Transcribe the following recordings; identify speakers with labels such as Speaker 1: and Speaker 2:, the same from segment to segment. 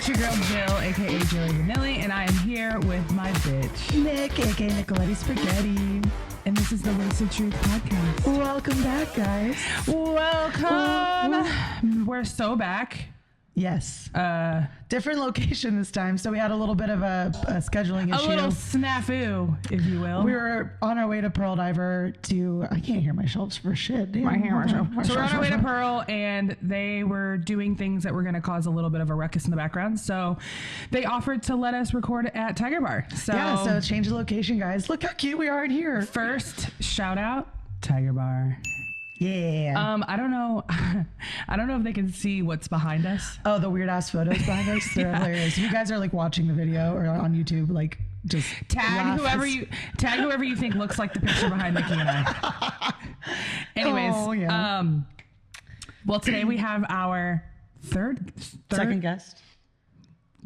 Speaker 1: your girl Jill, aka Jilly Vanilli, and I am here with my bitch
Speaker 2: Nick, aka Nicoletti Spaghetti.
Speaker 1: and this is the Wasted Truth podcast.
Speaker 2: Welcome back, guys.
Speaker 1: Welcome. We're so back.
Speaker 2: Yes. Different location this time, so we had a little bit of a scheduling issue.
Speaker 1: A little snafu, if you will.
Speaker 2: We were on our way to Pearl Diver to, I can't hear myself for shit. Damn.
Speaker 1: So we're on our way to Pearl, and they were doing things that were going to cause a little bit of a ruckus in the background. So they offered to let us record at Tiger Bar.
Speaker 2: So change the location, guys. Look how cute we are in here.
Speaker 1: First, shout out Tiger Bar.
Speaker 2: Yeah.
Speaker 1: I don't know. I don't know if they can see what's behind us.
Speaker 2: Oh, the weird ass photos behind us. They're hilarious. You guys are like watching the video or on YouTube, like just
Speaker 1: tag whoever you think looks like the picture behind Nikki and I. Anyways, well, today we have our
Speaker 2: second guest.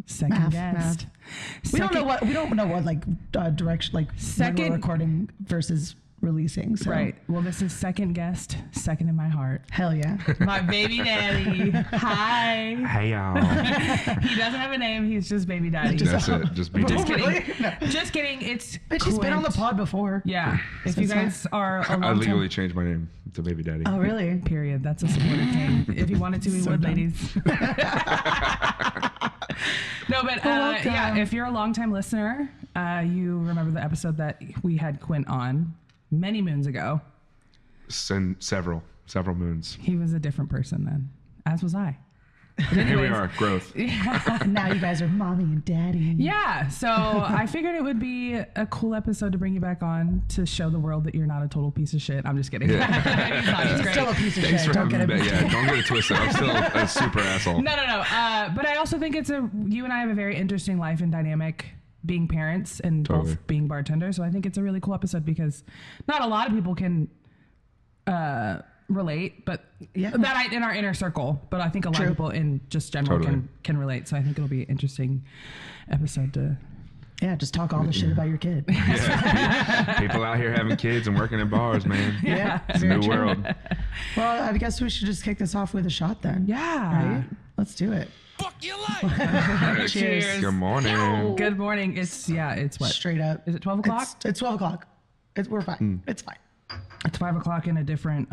Speaker 1: Guest.
Speaker 2: We don't know what like direction, like when we're recording versus releasing. So.
Speaker 1: Right. Well, this is second guest, second in my heart.
Speaker 2: Hell yeah.
Speaker 1: My baby daddy. Hi.
Speaker 3: Hey y'all.
Speaker 1: He doesn't have a name. He's just baby daddy.
Speaker 3: That's it. Just be
Speaker 1: Just kidding.
Speaker 2: Really? No.
Speaker 1: Just kidding. It's
Speaker 2: But she's been on the pod before.
Speaker 1: Yeah. If you guys are a
Speaker 3: I
Speaker 1: long
Speaker 3: legally changed my name to Baby Daddy.
Speaker 2: Oh, really?
Speaker 1: Period. That's a supportive thing. If you wanted to, we would, ladies. No, but yeah, if you're a longtime listener, you remember the episode that we had Quint on many moons ago.
Speaker 3: Several moons.
Speaker 1: He was a different person then, as was I.
Speaker 3: Here we are, growth.
Speaker 1: Yeah.
Speaker 2: Now you guys are mommy and daddy.
Speaker 1: Yeah, so I figured it would be a cool episode to bring you back on to show the world that you're not a total piece of shit. I'm just kidding.
Speaker 3: Yeah.
Speaker 1: He's not. He's great.
Speaker 2: Still a piece of
Speaker 3: Thanks
Speaker 2: shit.
Speaker 3: for having me back. Yeah, don't get it twisted. I'm still a super asshole.
Speaker 1: No. But I also think you and I have a very interesting life and dynamic being parents and both being bartenders. So I think it's a really cool episode because not a lot of people can relate, but in our inner circle, but I think a lot of people in just general can relate. So I think it'll be an interesting episode to
Speaker 2: just talk all the shit about your kid.
Speaker 3: Yeah. People out here having kids and working in bars, man.
Speaker 1: Yeah.
Speaker 3: It's a new world.
Speaker 2: Well, I guess we should just kick this off with a shot then.
Speaker 1: Yeah.
Speaker 2: Right? Let's do it.
Speaker 4: Fuck your life.
Speaker 1: Cheers.
Speaker 3: Good morning.
Speaker 1: Good morning. It's what?
Speaker 2: Straight up.
Speaker 1: Is it 12 o'clock?
Speaker 2: It's 12 o'clock. We're fine. It's fine.
Speaker 1: It's 5 o'clock in a different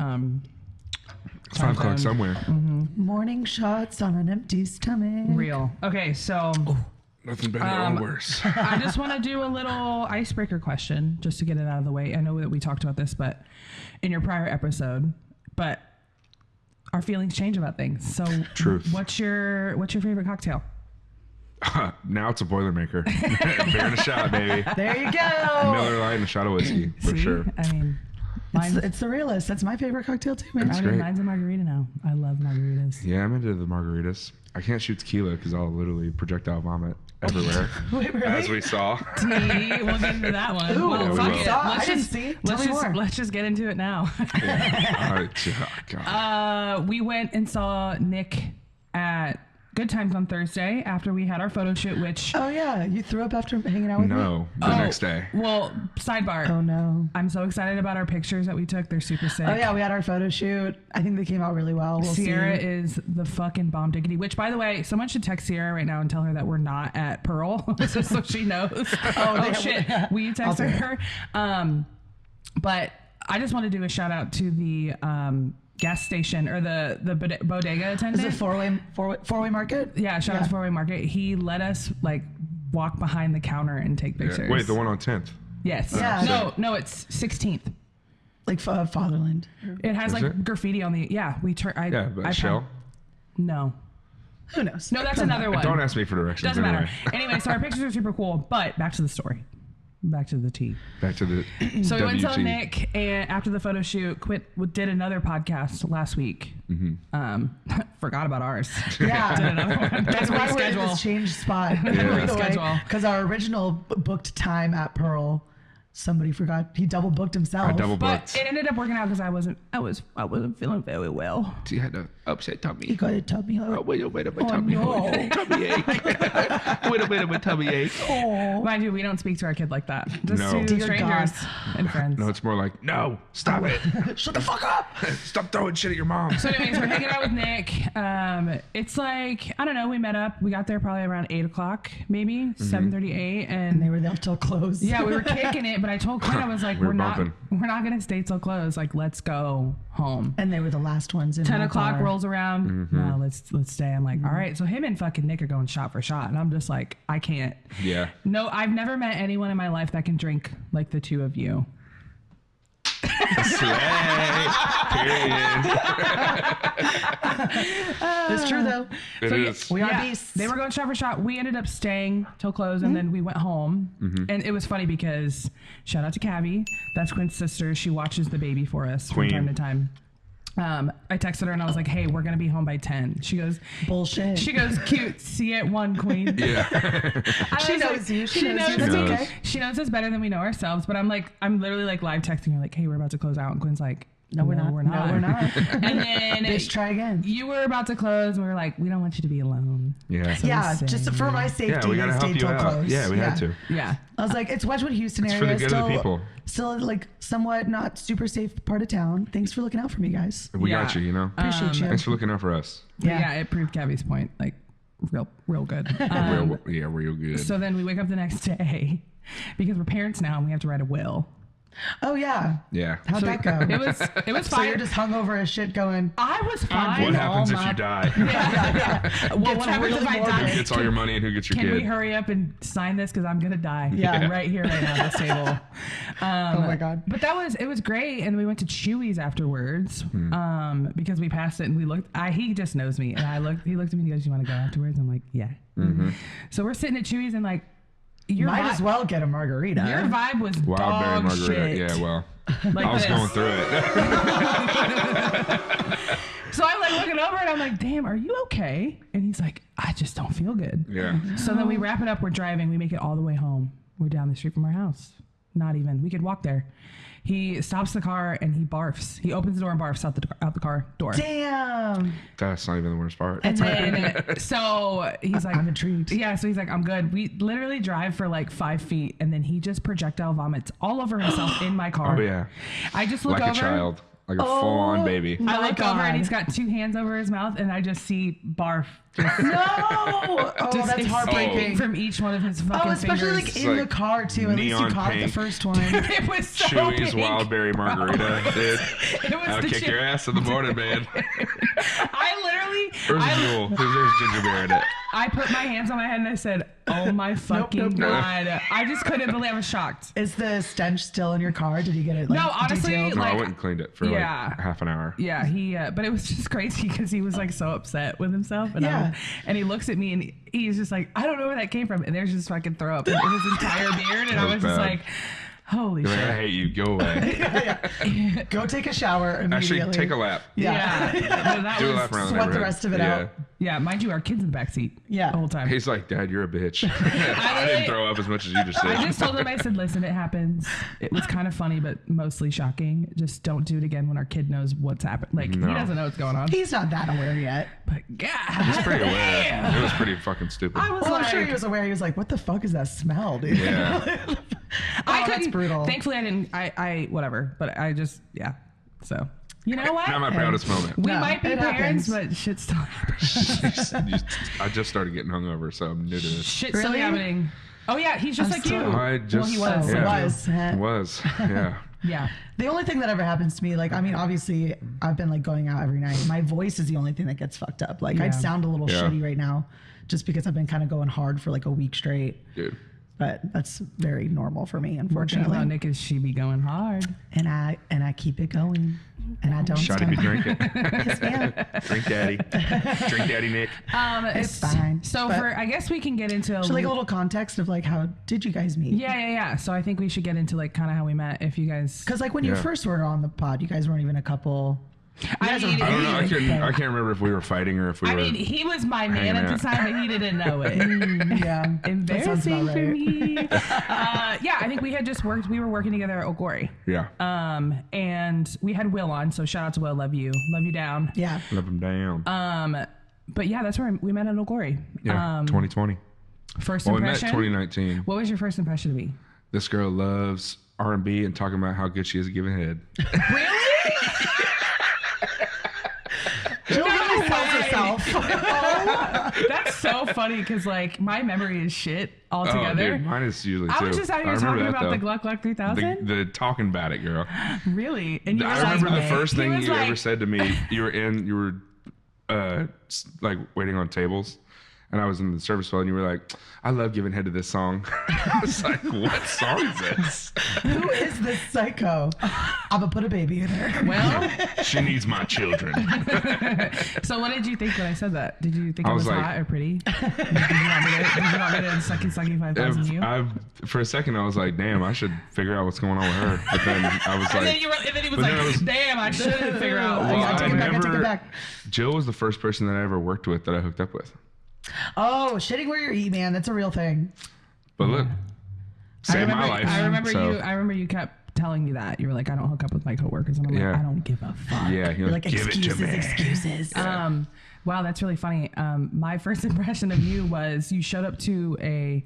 Speaker 3: It's 5 o'clock somewhere.
Speaker 1: Mm-hmm.
Speaker 2: Morning shots on an empty stomach.
Speaker 1: Real. Okay, so
Speaker 3: Nothing better or worse.
Speaker 1: I just want to do a little icebreaker question just to get it out of the way. I know that we talked about this, but in your prior episode, but our feelings change about things. So
Speaker 3: Truth.
Speaker 1: What's your favorite cocktail?
Speaker 3: Now it's a Boilermaker. Beer and a shot, baby.
Speaker 2: There you go.
Speaker 3: Miller Lite and a shot of whiskey, for sure.
Speaker 1: I mean,
Speaker 2: It's the realest. That's my favorite cocktail too, man.
Speaker 3: It's great.
Speaker 1: Mine's a margarita now. I love margaritas.
Speaker 3: Yeah, I'm into the margaritas. I can't shoot tequila because I'll literally projectile vomit everywhere.
Speaker 2: Wait, really?
Speaker 3: As we saw.
Speaker 1: We'll get into that one.
Speaker 2: Ooh,
Speaker 1: well,
Speaker 3: we
Speaker 1: fuck
Speaker 3: will.
Speaker 1: it.
Speaker 2: I didn't see. Tell me more.
Speaker 1: Let's just get into it now.
Speaker 3: Yeah. Oh, God.
Speaker 1: We went and saw Nick at Good Times on Thursday after we had our photo shoot, which...
Speaker 2: Oh, yeah. You threw up after hanging out with me?
Speaker 3: No, the next day.
Speaker 1: Well, sidebar.
Speaker 2: Oh, no.
Speaker 1: I'm so excited about our pictures that we took. They're super sick.
Speaker 2: Oh, yeah. We had our photo shoot. I think they came out really well. We'll
Speaker 1: Sierra
Speaker 2: see.
Speaker 1: is the fucking bomb diggity, which, by the way, someone should text Sierra right now and tell her that we're not at Pearl so she knows. Oh shit. Will you text her? But I just want to do a shout out to the... gas station or the bodega attendant.
Speaker 2: Is it four-way market?
Speaker 1: Yeah, shout out to Four-Way Market. He let us like walk behind the counter and take pictures.
Speaker 3: Yeah. Wait, the one on 10th?
Speaker 1: Yes.
Speaker 2: Yeah.
Speaker 1: No, it's 16th.
Speaker 2: Like Fatherland.
Speaker 1: It has like graffiti on the. Yeah, we turn.
Speaker 3: But Shell?
Speaker 1: No.
Speaker 2: Who knows?
Speaker 1: No, that's another one.
Speaker 3: Don't ask me for directions.
Speaker 1: Doesn't
Speaker 3: anyway.
Speaker 1: matter. Anyway, so our pictures are super cool. But back to the story. Back to the tea.
Speaker 3: Back to the
Speaker 1: So we went to
Speaker 3: WT.
Speaker 1: Nick, and after the photo shoot, Quint did another podcast last week. Forgot about ours.
Speaker 2: Yeah.
Speaker 1: Did another one.
Speaker 2: That's why we're in
Speaker 1: Reschedule.
Speaker 2: this changed spot.
Speaker 1: Reschedule.
Speaker 2: Because our original booked time at Pearl, somebody forgot. He double booked himself.
Speaker 3: I double
Speaker 1: But
Speaker 3: booked.
Speaker 1: it ended up working out because I wasn't feeling very well.
Speaker 3: You had to upset tummy.
Speaker 2: You got a tummy hurt.
Speaker 3: Oh, wait a minute, my tummy hurt. Tummy ache. Wait a minute, my tummy ache.
Speaker 2: Oh.
Speaker 1: Mind you, we don't speak to our kid like that. Just
Speaker 3: No.
Speaker 1: to
Speaker 2: Dear
Speaker 1: strangers
Speaker 2: God.
Speaker 1: and friends.
Speaker 3: No, it's more like, no, stop it.
Speaker 2: Shut the fuck up.
Speaker 3: Stop throwing shit at your mom.
Speaker 1: So anyways, we're hanging out with Nick. It's like, I don't know, we met up. We got there probably around 8 o'clock, maybe 7:38.
Speaker 2: And they were there till close.
Speaker 1: Yeah, we were kicking it, but I told Quint, I was like,
Speaker 3: We were
Speaker 1: we're not
Speaker 3: bumping.
Speaker 1: gonna stay till close. Like, let's go home.
Speaker 2: And they were the last ones in
Speaker 1: 10
Speaker 2: my
Speaker 1: o'clock
Speaker 2: car.
Speaker 1: rolls around. No, let's stay. I'm like, all right. So him and fucking Nick are going shot for shot, and I'm just like, I can't.
Speaker 3: Yeah.
Speaker 1: No, I've never met anyone in my life that can drink like the two of you.
Speaker 3: Slay. Period.
Speaker 2: It's true though.
Speaker 3: It is.
Speaker 2: We are beasts.
Speaker 1: They were going shot for shot. We ended up staying till close, and then we went home. And it was funny because shout out to Cabby. That's Quint's sister. She watches the baby for us
Speaker 3: Queen.
Speaker 1: from time to time. I texted her and I was like, hey, we're going to be home by 10. She goes,
Speaker 2: Bullshit.
Speaker 1: She goes, cute. See you at 1, Queen.
Speaker 3: Yeah.
Speaker 2: She knows you. She knows you. That's
Speaker 3: knows.
Speaker 2: okay.
Speaker 1: She knows us better than we know ourselves. But I'm literally like live texting her like, hey, we're about to close out. And Quinn's like, no, we're not.
Speaker 2: No, we're not.
Speaker 1: And then
Speaker 2: Bitch, try again.
Speaker 1: you were about to close and we were like, we don't want you to be alone.
Speaker 3: Yeah.
Speaker 2: Yeah,
Speaker 1: insane.
Speaker 2: just for my safety.
Speaker 3: Yeah, we gotta
Speaker 2: they
Speaker 3: help
Speaker 2: stayed
Speaker 3: you
Speaker 2: till
Speaker 3: out.
Speaker 2: close.
Speaker 3: Yeah, we had to.
Speaker 1: Yeah.
Speaker 2: I was like, it's Wedgwood, Houston
Speaker 3: It's
Speaker 2: area.
Speaker 3: for the good of the people.
Speaker 2: Still like somewhat not super safe part of town. Thanks for looking out for me, guys.
Speaker 3: We
Speaker 1: Yeah.
Speaker 3: got you, you know?
Speaker 2: Appreciate you.
Speaker 3: Thanks for looking out for us.
Speaker 1: Yeah, it proved Cabby's point, like real good.
Speaker 3: Real good.
Speaker 1: So then we wake up the next day because we're parents now and we have to write a will.
Speaker 2: Oh yeah.
Speaker 3: Yeah.
Speaker 2: How'd that go?
Speaker 1: It was
Speaker 2: So
Speaker 1: fine.
Speaker 2: you're just hungover as shit going.
Speaker 1: I was fine.
Speaker 3: What happens
Speaker 2: all
Speaker 3: if
Speaker 2: my-
Speaker 3: you die?
Speaker 1: Well, what happens if I
Speaker 2: really
Speaker 1: die?
Speaker 3: Who gets all your money and who gets your
Speaker 1: Can
Speaker 3: kid?
Speaker 1: we hurry up and sign this because I'm gonna die?
Speaker 2: Yeah.
Speaker 1: right here, right now, at this table.
Speaker 2: Oh my god.
Speaker 1: But it was great, and we went to Chewy's afterwards because we passed it and we looked. He just knows me, and he looked at me and he goes, "You want to go afterwards?" I'm like, "Yeah." So we're sitting at Chewy's and like,
Speaker 2: Might as well get a margarita.
Speaker 1: Your vibe was
Speaker 3: Wildberry
Speaker 1: dog
Speaker 3: margarita.
Speaker 1: shit.
Speaker 3: Yeah, well,
Speaker 1: Like
Speaker 3: I was
Speaker 1: this.
Speaker 3: going through it.
Speaker 1: So I'm like looking over and I'm like, damn, are you okay? And he's like, I just don't feel good.
Speaker 3: Yeah.
Speaker 1: So then we wrap it up. We're driving. We make it all the way home. We're down the street from our house. Not even. We could walk there. He stops the car and he barfs. He opens the door and barfs out the car door.
Speaker 2: Damn.
Speaker 3: That's not even the worst part.
Speaker 1: And then, so he's like,
Speaker 2: I'm intrigued.
Speaker 1: Yeah, so he's like, I'm good. We literally drive for like 5 feet and then he just projectile vomits all over himself in my car.
Speaker 3: Oh, yeah.
Speaker 1: I just look
Speaker 3: Like
Speaker 1: over.
Speaker 3: a child. Like a full-on baby.
Speaker 1: I
Speaker 2: My
Speaker 1: look over
Speaker 2: God.
Speaker 1: and he's got 2 hands over his mouth and I just see barf. Just
Speaker 2: No. Oh, that's heartbreaking.
Speaker 1: from each one of his fucking
Speaker 2: Oh, especially
Speaker 1: fingers.
Speaker 2: like in the
Speaker 3: like
Speaker 2: car too. At least you
Speaker 3: neon
Speaker 2: caught the
Speaker 3: pink.
Speaker 2: first one.
Speaker 1: It was so
Speaker 3: Chewy's
Speaker 1: pink.
Speaker 3: Wildberry margarita, dude.
Speaker 1: It was
Speaker 3: I'll
Speaker 1: the
Speaker 3: kick
Speaker 1: chi-
Speaker 3: your ass in the morning, man.
Speaker 1: I
Speaker 3: Where's the jewel? There's ginger beer in it.
Speaker 1: I put my hands on my head and I said, "Oh my fucking
Speaker 2: nope.
Speaker 1: god!" I just couldn't believe. I was shocked.
Speaker 2: Is the stench still in your car? Did you get it? Like,
Speaker 1: No, honestly,
Speaker 2: detailed?
Speaker 3: No, I
Speaker 1: Like-
Speaker 3: went and cleaned it for
Speaker 1: Yeah.
Speaker 3: like half an hour.
Speaker 1: Yeah, but it was just crazy because he was like so upset with himself, and
Speaker 2: Yeah.
Speaker 1: and he looks at me and he's just like, "I don't know where that came from," and there's just fucking throw up in his entire beard, and
Speaker 3: That
Speaker 1: I
Speaker 3: was
Speaker 1: was just
Speaker 3: bad.
Speaker 1: like, "Holy
Speaker 3: You're
Speaker 1: shit!"
Speaker 3: like, I hate you. Go away.
Speaker 2: Go take a shower immediately.
Speaker 3: Actually, take a lap.
Speaker 2: Yeah.
Speaker 1: No, that
Speaker 3: Do a
Speaker 1: was-
Speaker 3: lap around the
Speaker 2: Sweat the
Speaker 3: neighborhood.
Speaker 2: rest of it
Speaker 3: Yeah.
Speaker 2: out.
Speaker 1: Yeah, mind you, our kids in the backseat.
Speaker 2: Yeah.
Speaker 1: the whole time.
Speaker 3: He's like, Dad, you're a bitch. I
Speaker 1: literally-
Speaker 3: didn't throw up as much as you just did.
Speaker 1: I just told him, I said, listen, it happens. It was kind of funny, but mostly shocking. Just don't do it again when our kid knows what's happened. Like,
Speaker 3: No.
Speaker 1: he doesn't know what's going on.
Speaker 2: He's not that aware yet.
Speaker 1: But, God.
Speaker 3: He's pretty aware. It was pretty fucking stupid.
Speaker 1: I was
Speaker 2: Well,
Speaker 1: like,
Speaker 2: I'm sure he was aware. He was like, "What the fuck is that smell, dude?"
Speaker 3: Yeah.
Speaker 1: I
Speaker 2: Oh, that's
Speaker 1: couldn't-
Speaker 2: brutal.
Speaker 1: Thankfully, I didn't, I whatever. But I just, yeah. So, you know what?
Speaker 3: Not my proudest moment.
Speaker 1: We
Speaker 2: No,
Speaker 1: might be
Speaker 2: it
Speaker 1: parents,
Speaker 2: happens.
Speaker 1: but shit still happens.
Speaker 3: I just started getting hungover, so I'm new to this.
Speaker 1: Shit still
Speaker 2: Really?
Speaker 1: happening. Oh, yeah, he's just
Speaker 2: I'm
Speaker 1: like
Speaker 2: still-
Speaker 1: you.
Speaker 3: I just
Speaker 1: he was.
Speaker 2: Oh,
Speaker 3: yeah.
Speaker 2: he was.
Speaker 3: It was. Yeah.
Speaker 1: Yeah.
Speaker 2: The only thing that ever happens to me, like, I mean, obviously, I've been like going out every night. My voice is the only thing that gets fucked up. Like,
Speaker 1: Yeah.
Speaker 2: I'd sound a little
Speaker 3: Yeah.
Speaker 2: shitty right now, just because I've been kind of going hard for like a week straight.
Speaker 3: Dude.
Speaker 2: But that's very normal for me,
Speaker 1: Fortunately,
Speaker 2: unfortunately.
Speaker 1: about Nick is she be going hard.
Speaker 2: And I keep it going, and I don't
Speaker 3: Shotty be
Speaker 2: stop.
Speaker 3: drinking.
Speaker 2: Yes, ma'am.
Speaker 3: Drink daddy. Drink daddy Nick.
Speaker 2: It's fine.
Speaker 1: So
Speaker 2: But-
Speaker 1: I guess we can get into
Speaker 2: So like a little context of like, how did you guys meet?
Speaker 1: Yeah. So I think we should get into like kind of how we met. If you guys,
Speaker 2: Because like when you
Speaker 3: Yeah.
Speaker 2: first were on the pod, you guys weren't even a couple.
Speaker 1: I mean,
Speaker 3: I don't know. I can't remember if we were fighting or if we were.
Speaker 1: I mean, he was my man at the time, but he didn't know it.
Speaker 2: Yeah.
Speaker 1: Embarrassing
Speaker 2: That sounds about
Speaker 1: for
Speaker 2: right.
Speaker 1: me. Yeah, I think we had just worked. We were working together at Old Glory.
Speaker 3: Yeah.
Speaker 1: And we had Will on. So shout out to Will. Love you down.
Speaker 2: Yeah.
Speaker 3: Love him down.
Speaker 1: But yeah, that's where we met at Old Glory.
Speaker 3: Yeah. 2020.
Speaker 1: First
Speaker 3: Well, we met
Speaker 1: impression.
Speaker 3: 2019.
Speaker 1: What was your first impression of me?
Speaker 3: This girl loves R&B and talking about how good she is at giving head.
Speaker 1: Really?
Speaker 2: Jill really sells herself.
Speaker 1: That's so funny because like my memory is shit
Speaker 3: Oh,
Speaker 1: altogether.
Speaker 3: dude, mine is usually too.
Speaker 1: I was just out here talking about the Gluck Gluck 3000.
Speaker 3: The talking about it, girl.
Speaker 1: Really? And you were
Speaker 3: I
Speaker 1: like,
Speaker 3: remember the first thing
Speaker 1: was
Speaker 3: you
Speaker 1: like-
Speaker 3: ever said to me. You were like waiting on tables, and I was in the service hall, and you were like, "I love giving head to this song." I was like, "What song is this?"
Speaker 2: Who is this psycho? I'm gonna put a baby in her.
Speaker 1: Well,
Speaker 3: She needs my children.
Speaker 1: so what did you think when I said that? Did you think
Speaker 3: I
Speaker 1: I was
Speaker 3: was like-
Speaker 1: hot or pretty? Did you want me to sucky 5,000 you?
Speaker 3: For a second, I was like, "Damn, I should figure out what's going on with her." But then I was
Speaker 1: And
Speaker 3: like,
Speaker 1: then he was
Speaker 3: but then I
Speaker 1: like,
Speaker 3: was-
Speaker 1: damn, I should figure out.
Speaker 3: Well,
Speaker 2: I take it back.
Speaker 3: Jill was the first person that I ever worked with that I hooked up with.
Speaker 2: Oh, shitting where you eat, man. That's a real thing.
Speaker 3: But look, saved my life.
Speaker 1: I remember
Speaker 3: so,
Speaker 1: I remember you kept telling me that. You were like, I don't hook up with my coworkers. And I'm like,
Speaker 3: Yeah.
Speaker 1: I don't give a fuck.
Speaker 3: Yeah,
Speaker 2: You're like,
Speaker 3: give it to me.
Speaker 2: excuses.
Speaker 1: Wow, that's really funny. My first impression of you was you showed up to a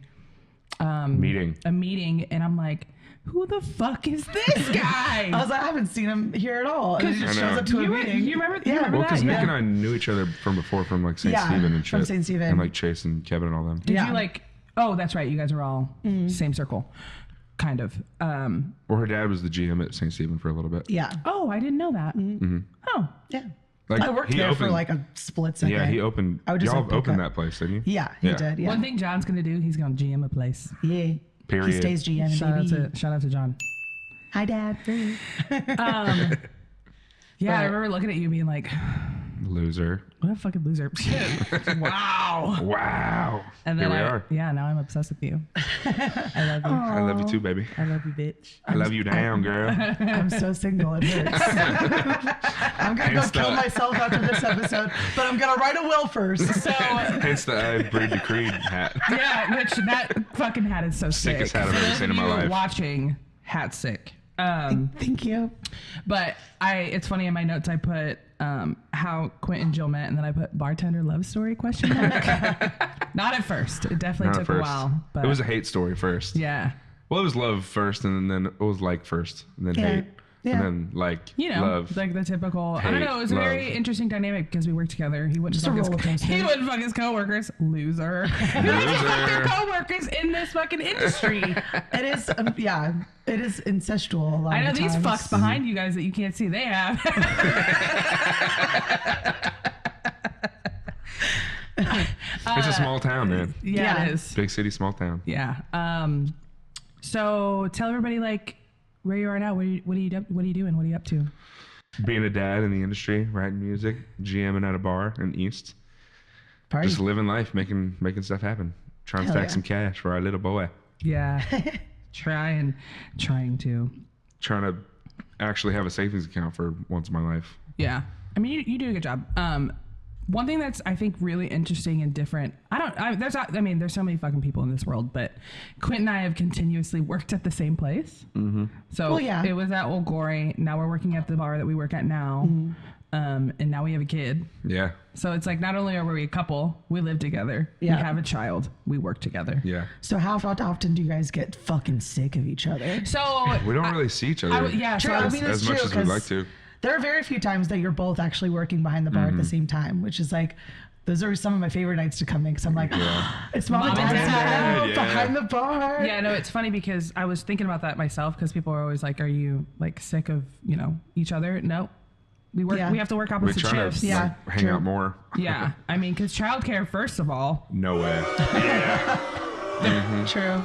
Speaker 3: Meeting.
Speaker 1: and I'm like, who the fuck is this guy?
Speaker 2: I was like, I haven't seen him here at all. And he just
Speaker 3: I
Speaker 2: shows
Speaker 3: know.
Speaker 2: up to a
Speaker 1: You
Speaker 2: meeting.
Speaker 1: remember
Speaker 2: Yeah.
Speaker 1: that?
Speaker 3: Well, because Nick
Speaker 1: Yeah.
Speaker 3: and I knew each other from before, from like St.
Speaker 2: Yeah,
Speaker 3: Stephen and shit.
Speaker 2: from St. Stephen.
Speaker 3: And like Chase and Kevin and all them.
Speaker 1: Did
Speaker 2: Yeah.
Speaker 1: you like? Oh, that's right. You guys are all same circle, kind of.
Speaker 3: Well, her dad was the GM at St. Stephen for a little bit.
Speaker 2: Yeah.
Speaker 1: Oh, I didn't know that. Oh,
Speaker 2: Yeah.
Speaker 3: Like,
Speaker 2: I worked
Speaker 3: he
Speaker 2: there for
Speaker 3: opened-
Speaker 2: like a split second.
Speaker 3: Yeah, he opened.
Speaker 2: I would just
Speaker 3: y'all
Speaker 2: like pick
Speaker 3: opened
Speaker 2: up.
Speaker 3: that place, didn't you?
Speaker 2: Yeah, he
Speaker 3: Yeah.
Speaker 2: did. Yeah.
Speaker 1: one thing John's gonna do, he's gonna GM a place.
Speaker 2: Yeah.
Speaker 3: Period.
Speaker 2: He stays GM, baby.
Speaker 1: Shout out to John.
Speaker 2: Hi, Dad.
Speaker 1: Yeah, I
Speaker 2: But-
Speaker 1: remember looking at you being like,
Speaker 3: Loser.
Speaker 1: what a fucking loser. Wow.
Speaker 3: Wow.
Speaker 1: And then
Speaker 3: Here we are.
Speaker 1: Yeah, now I'm obsessed with you. I love you.
Speaker 3: I love you too, baby.
Speaker 1: I love you, bitch.
Speaker 3: I love you down, girl.
Speaker 2: I'm so single. It hurts. I'm going to go
Speaker 3: Hence
Speaker 2: kill
Speaker 3: the-
Speaker 2: myself after this episode, but I'm going to write a will first.
Speaker 1: So,
Speaker 3: Hence the I breed the creed hat.
Speaker 1: yeah, which that fucking hat is so sick.
Speaker 3: Sickest hat I've
Speaker 1: For
Speaker 3: ever
Speaker 1: those
Speaker 3: seen
Speaker 1: of
Speaker 3: in my
Speaker 1: you
Speaker 3: life.
Speaker 1: Watching, hat sick.
Speaker 2: Thank you.
Speaker 1: But it's funny in my notes I put how Quint and Jill met, and then I put bartender love story ? Not at first. It definitely
Speaker 3: Not
Speaker 1: took
Speaker 3: first.
Speaker 1: a while. But
Speaker 3: It was a hate story first.
Speaker 1: yeah.
Speaker 3: Well, it was love first, and then it was like first, and then
Speaker 2: Yeah.
Speaker 3: hate,
Speaker 2: Yeah.
Speaker 3: and then like
Speaker 1: You know,
Speaker 3: love.
Speaker 1: like the typical. I don't
Speaker 3: hate,
Speaker 1: know. It was a
Speaker 3: love.
Speaker 1: very interesting dynamic because we worked together. He wouldn't
Speaker 2: Just a
Speaker 1: fuck
Speaker 2: roller
Speaker 1: his,
Speaker 2: coaster.
Speaker 1: he wouldn't fuck his coworkers. Loser. He wouldn't fuck their coworkers in this fucking industry.
Speaker 2: It is, yeah, it is incestual a lot
Speaker 1: I know
Speaker 2: of the
Speaker 1: these
Speaker 2: times.
Speaker 1: fucks behind you guys that you can't see. They have.
Speaker 3: It's a small town, man.
Speaker 1: Yeah,
Speaker 2: Yeah.
Speaker 1: it is.
Speaker 3: Big city, small town.
Speaker 1: Yeah. So tell everybody like where you are now. What are you doing? What are you up to?
Speaker 3: Being a dad in the industry, writing music, GMing at a bar in East,
Speaker 2: Party.
Speaker 3: just living life, making stuff happen, trying to
Speaker 2: Hell
Speaker 3: stack
Speaker 2: yeah.
Speaker 3: some cash for our little boy,
Speaker 1: Yeah. trying to.
Speaker 3: trying to actually have a savings account for once in my life.
Speaker 1: Yeah. I mean, you do a good job. One thing that's I think really interesting and different. There's so many fucking people in this world, but Quint and I have continuously worked at the same place. Mm-hmm. So
Speaker 2: Well, yeah.
Speaker 1: it was at Old Glory. Now we're working at the bar that we work at now. And now we have a kid.
Speaker 3: Yeah,
Speaker 1: So it's like not only are we a couple, we live together.
Speaker 2: Yeah.
Speaker 1: We have a child. We work together.
Speaker 3: yeah.
Speaker 2: So how often do you guys get fucking sick of each other?
Speaker 1: So
Speaker 3: We don't really see each other
Speaker 1: yeah. So
Speaker 2: True, I mean,
Speaker 3: as
Speaker 2: it's
Speaker 3: much
Speaker 2: true,
Speaker 3: as we'd
Speaker 2: 'cause
Speaker 3: like to.
Speaker 2: There are very few times that you're both actually working behind the bar at the same time, which is like, those are some of my favorite nights to come in because I'm like, it's mom and
Speaker 1: Mom and
Speaker 2: dad's
Speaker 1: dad,
Speaker 2: night
Speaker 3: yeah.
Speaker 2: behind the bar.
Speaker 1: yeah, no, it's funny because I was thinking about that myself because people are always like, "Are you like sick of each other?" No, we work.
Speaker 2: Yeah.
Speaker 1: We have to work
Speaker 3: We
Speaker 1: opposite
Speaker 3: try
Speaker 1: shifts.
Speaker 3: to
Speaker 2: Yeah,
Speaker 3: like, hang
Speaker 2: true.
Speaker 3: out more.
Speaker 1: Yeah, I mean, because childcare, first of all,
Speaker 3: No way.
Speaker 2: True.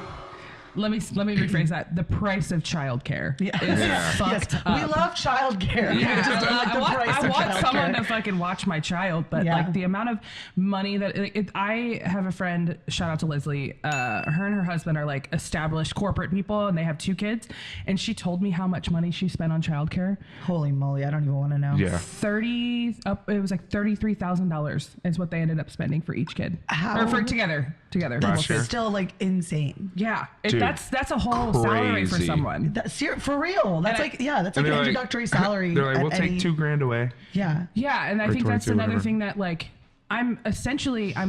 Speaker 1: let me rephrase that. The price of childcare is fucked up.
Speaker 2: We love childcare.
Speaker 1: Yeah,
Speaker 2: We just don't like the price
Speaker 1: I
Speaker 2: of
Speaker 1: want someone
Speaker 2: childcare.
Speaker 1: to fucking watch my child, but like the amount of money that I have a friend, shout out to Leslie, her and her husband are like established corporate people and they have 2 kids, and she told me how much money she spent on childcare.
Speaker 2: Holy moly, I don't even want to know.
Speaker 3: Yeah.
Speaker 1: It was like $33,000 is what they ended up spending for each kid.
Speaker 2: How?
Speaker 1: Or for together.
Speaker 3: Last year?
Speaker 2: It's still like insane.
Speaker 1: Yeah.
Speaker 3: Dude,
Speaker 1: that's a whole salary for
Speaker 3: crazy.
Speaker 1: someone.
Speaker 2: That's for real. That's
Speaker 1: And
Speaker 2: like that's like
Speaker 3: And
Speaker 2: an
Speaker 3: they're
Speaker 2: introductory salary.
Speaker 3: They're like,
Speaker 2: at
Speaker 3: we'll
Speaker 2: any-
Speaker 3: take $2,000 away.
Speaker 2: Yeah.
Speaker 1: Yeah, and I
Speaker 3: Or
Speaker 1: think that's
Speaker 3: 22,
Speaker 1: another
Speaker 3: whatever.
Speaker 1: thing that like I'm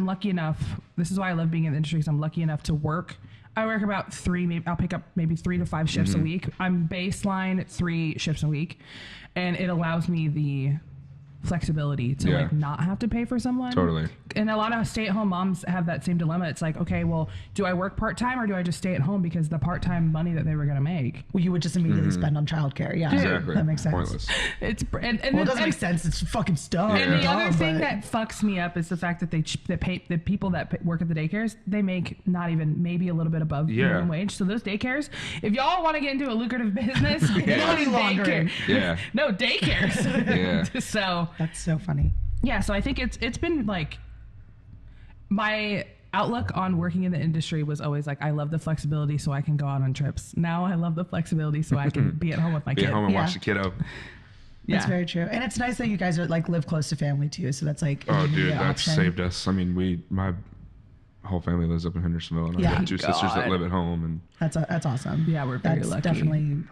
Speaker 1: lucky enough. This is why I love being in the industry, because I'm lucky enough to work. I work about 3, maybe I'll pick up maybe 3 to 5 shifts a week. I'm baseline 3 shifts a week, and it allows me the flexibility to like not have to pay for someone.
Speaker 3: Totally.
Speaker 1: And a lot of stay-at-home moms have that same dilemma. It's like, okay, well, do I work part-time or do I just stay at home, because the part-time money that they were going to make,
Speaker 2: Well, you would just immediately spend on childcare. Yeah.
Speaker 3: Exactly.
Speaker 2: That makes sense.
Speaker 3: Pointless.
Speaker 1: it's and
Speaker 2: Well, it doesn't make sense. It's fucking dumb.
Speaker 1: And the other thing
Speaker 2: but-
Speaker 1: that fucks me up is the fact that the people that work at the daycares, they make not even maybe a little bit above minimum wage. So those daycares, if y'all want to get into a lucrative business, go to daycare.
Speaker 3: Yeah.
Speaker 1: No, daycares.
Speaker 3: Yeah.
Speaker 1: So
Speaker 2: That's so funny.
Speaker 1: yeah, so I think it's been like my outlook on working in the industry was always like, I love the flexibility so I can go out on trips. Now I love the flexibility so I can be at home with my
Speaker 3: Be
Speaker 1: kid.
Speaker 3: at home and
Speaker 2: Yeah.
Speaker 3: watch the kiddo.
Speaker 2: That's very true. And it's nice that you guys are like live close to family too. So that's like
Speaker 3: Oh,
Speaker 2: an
Speaker 3: dude,
Speaker 2: immediate
Speaker 3: that's
Speaker 2: option.
Speaker 3: saved us. I mean, my whole family lives up in Hendersonville, and I've
Speaker 2: Yeah.
Speaker 3: got 2 sisters that live at home, and
Speaker 2: That's awesome.
Speaker 1: Yeah, we're very
Speaker 2: that's
Speaker 1: lucky.
Speaker 2: definitely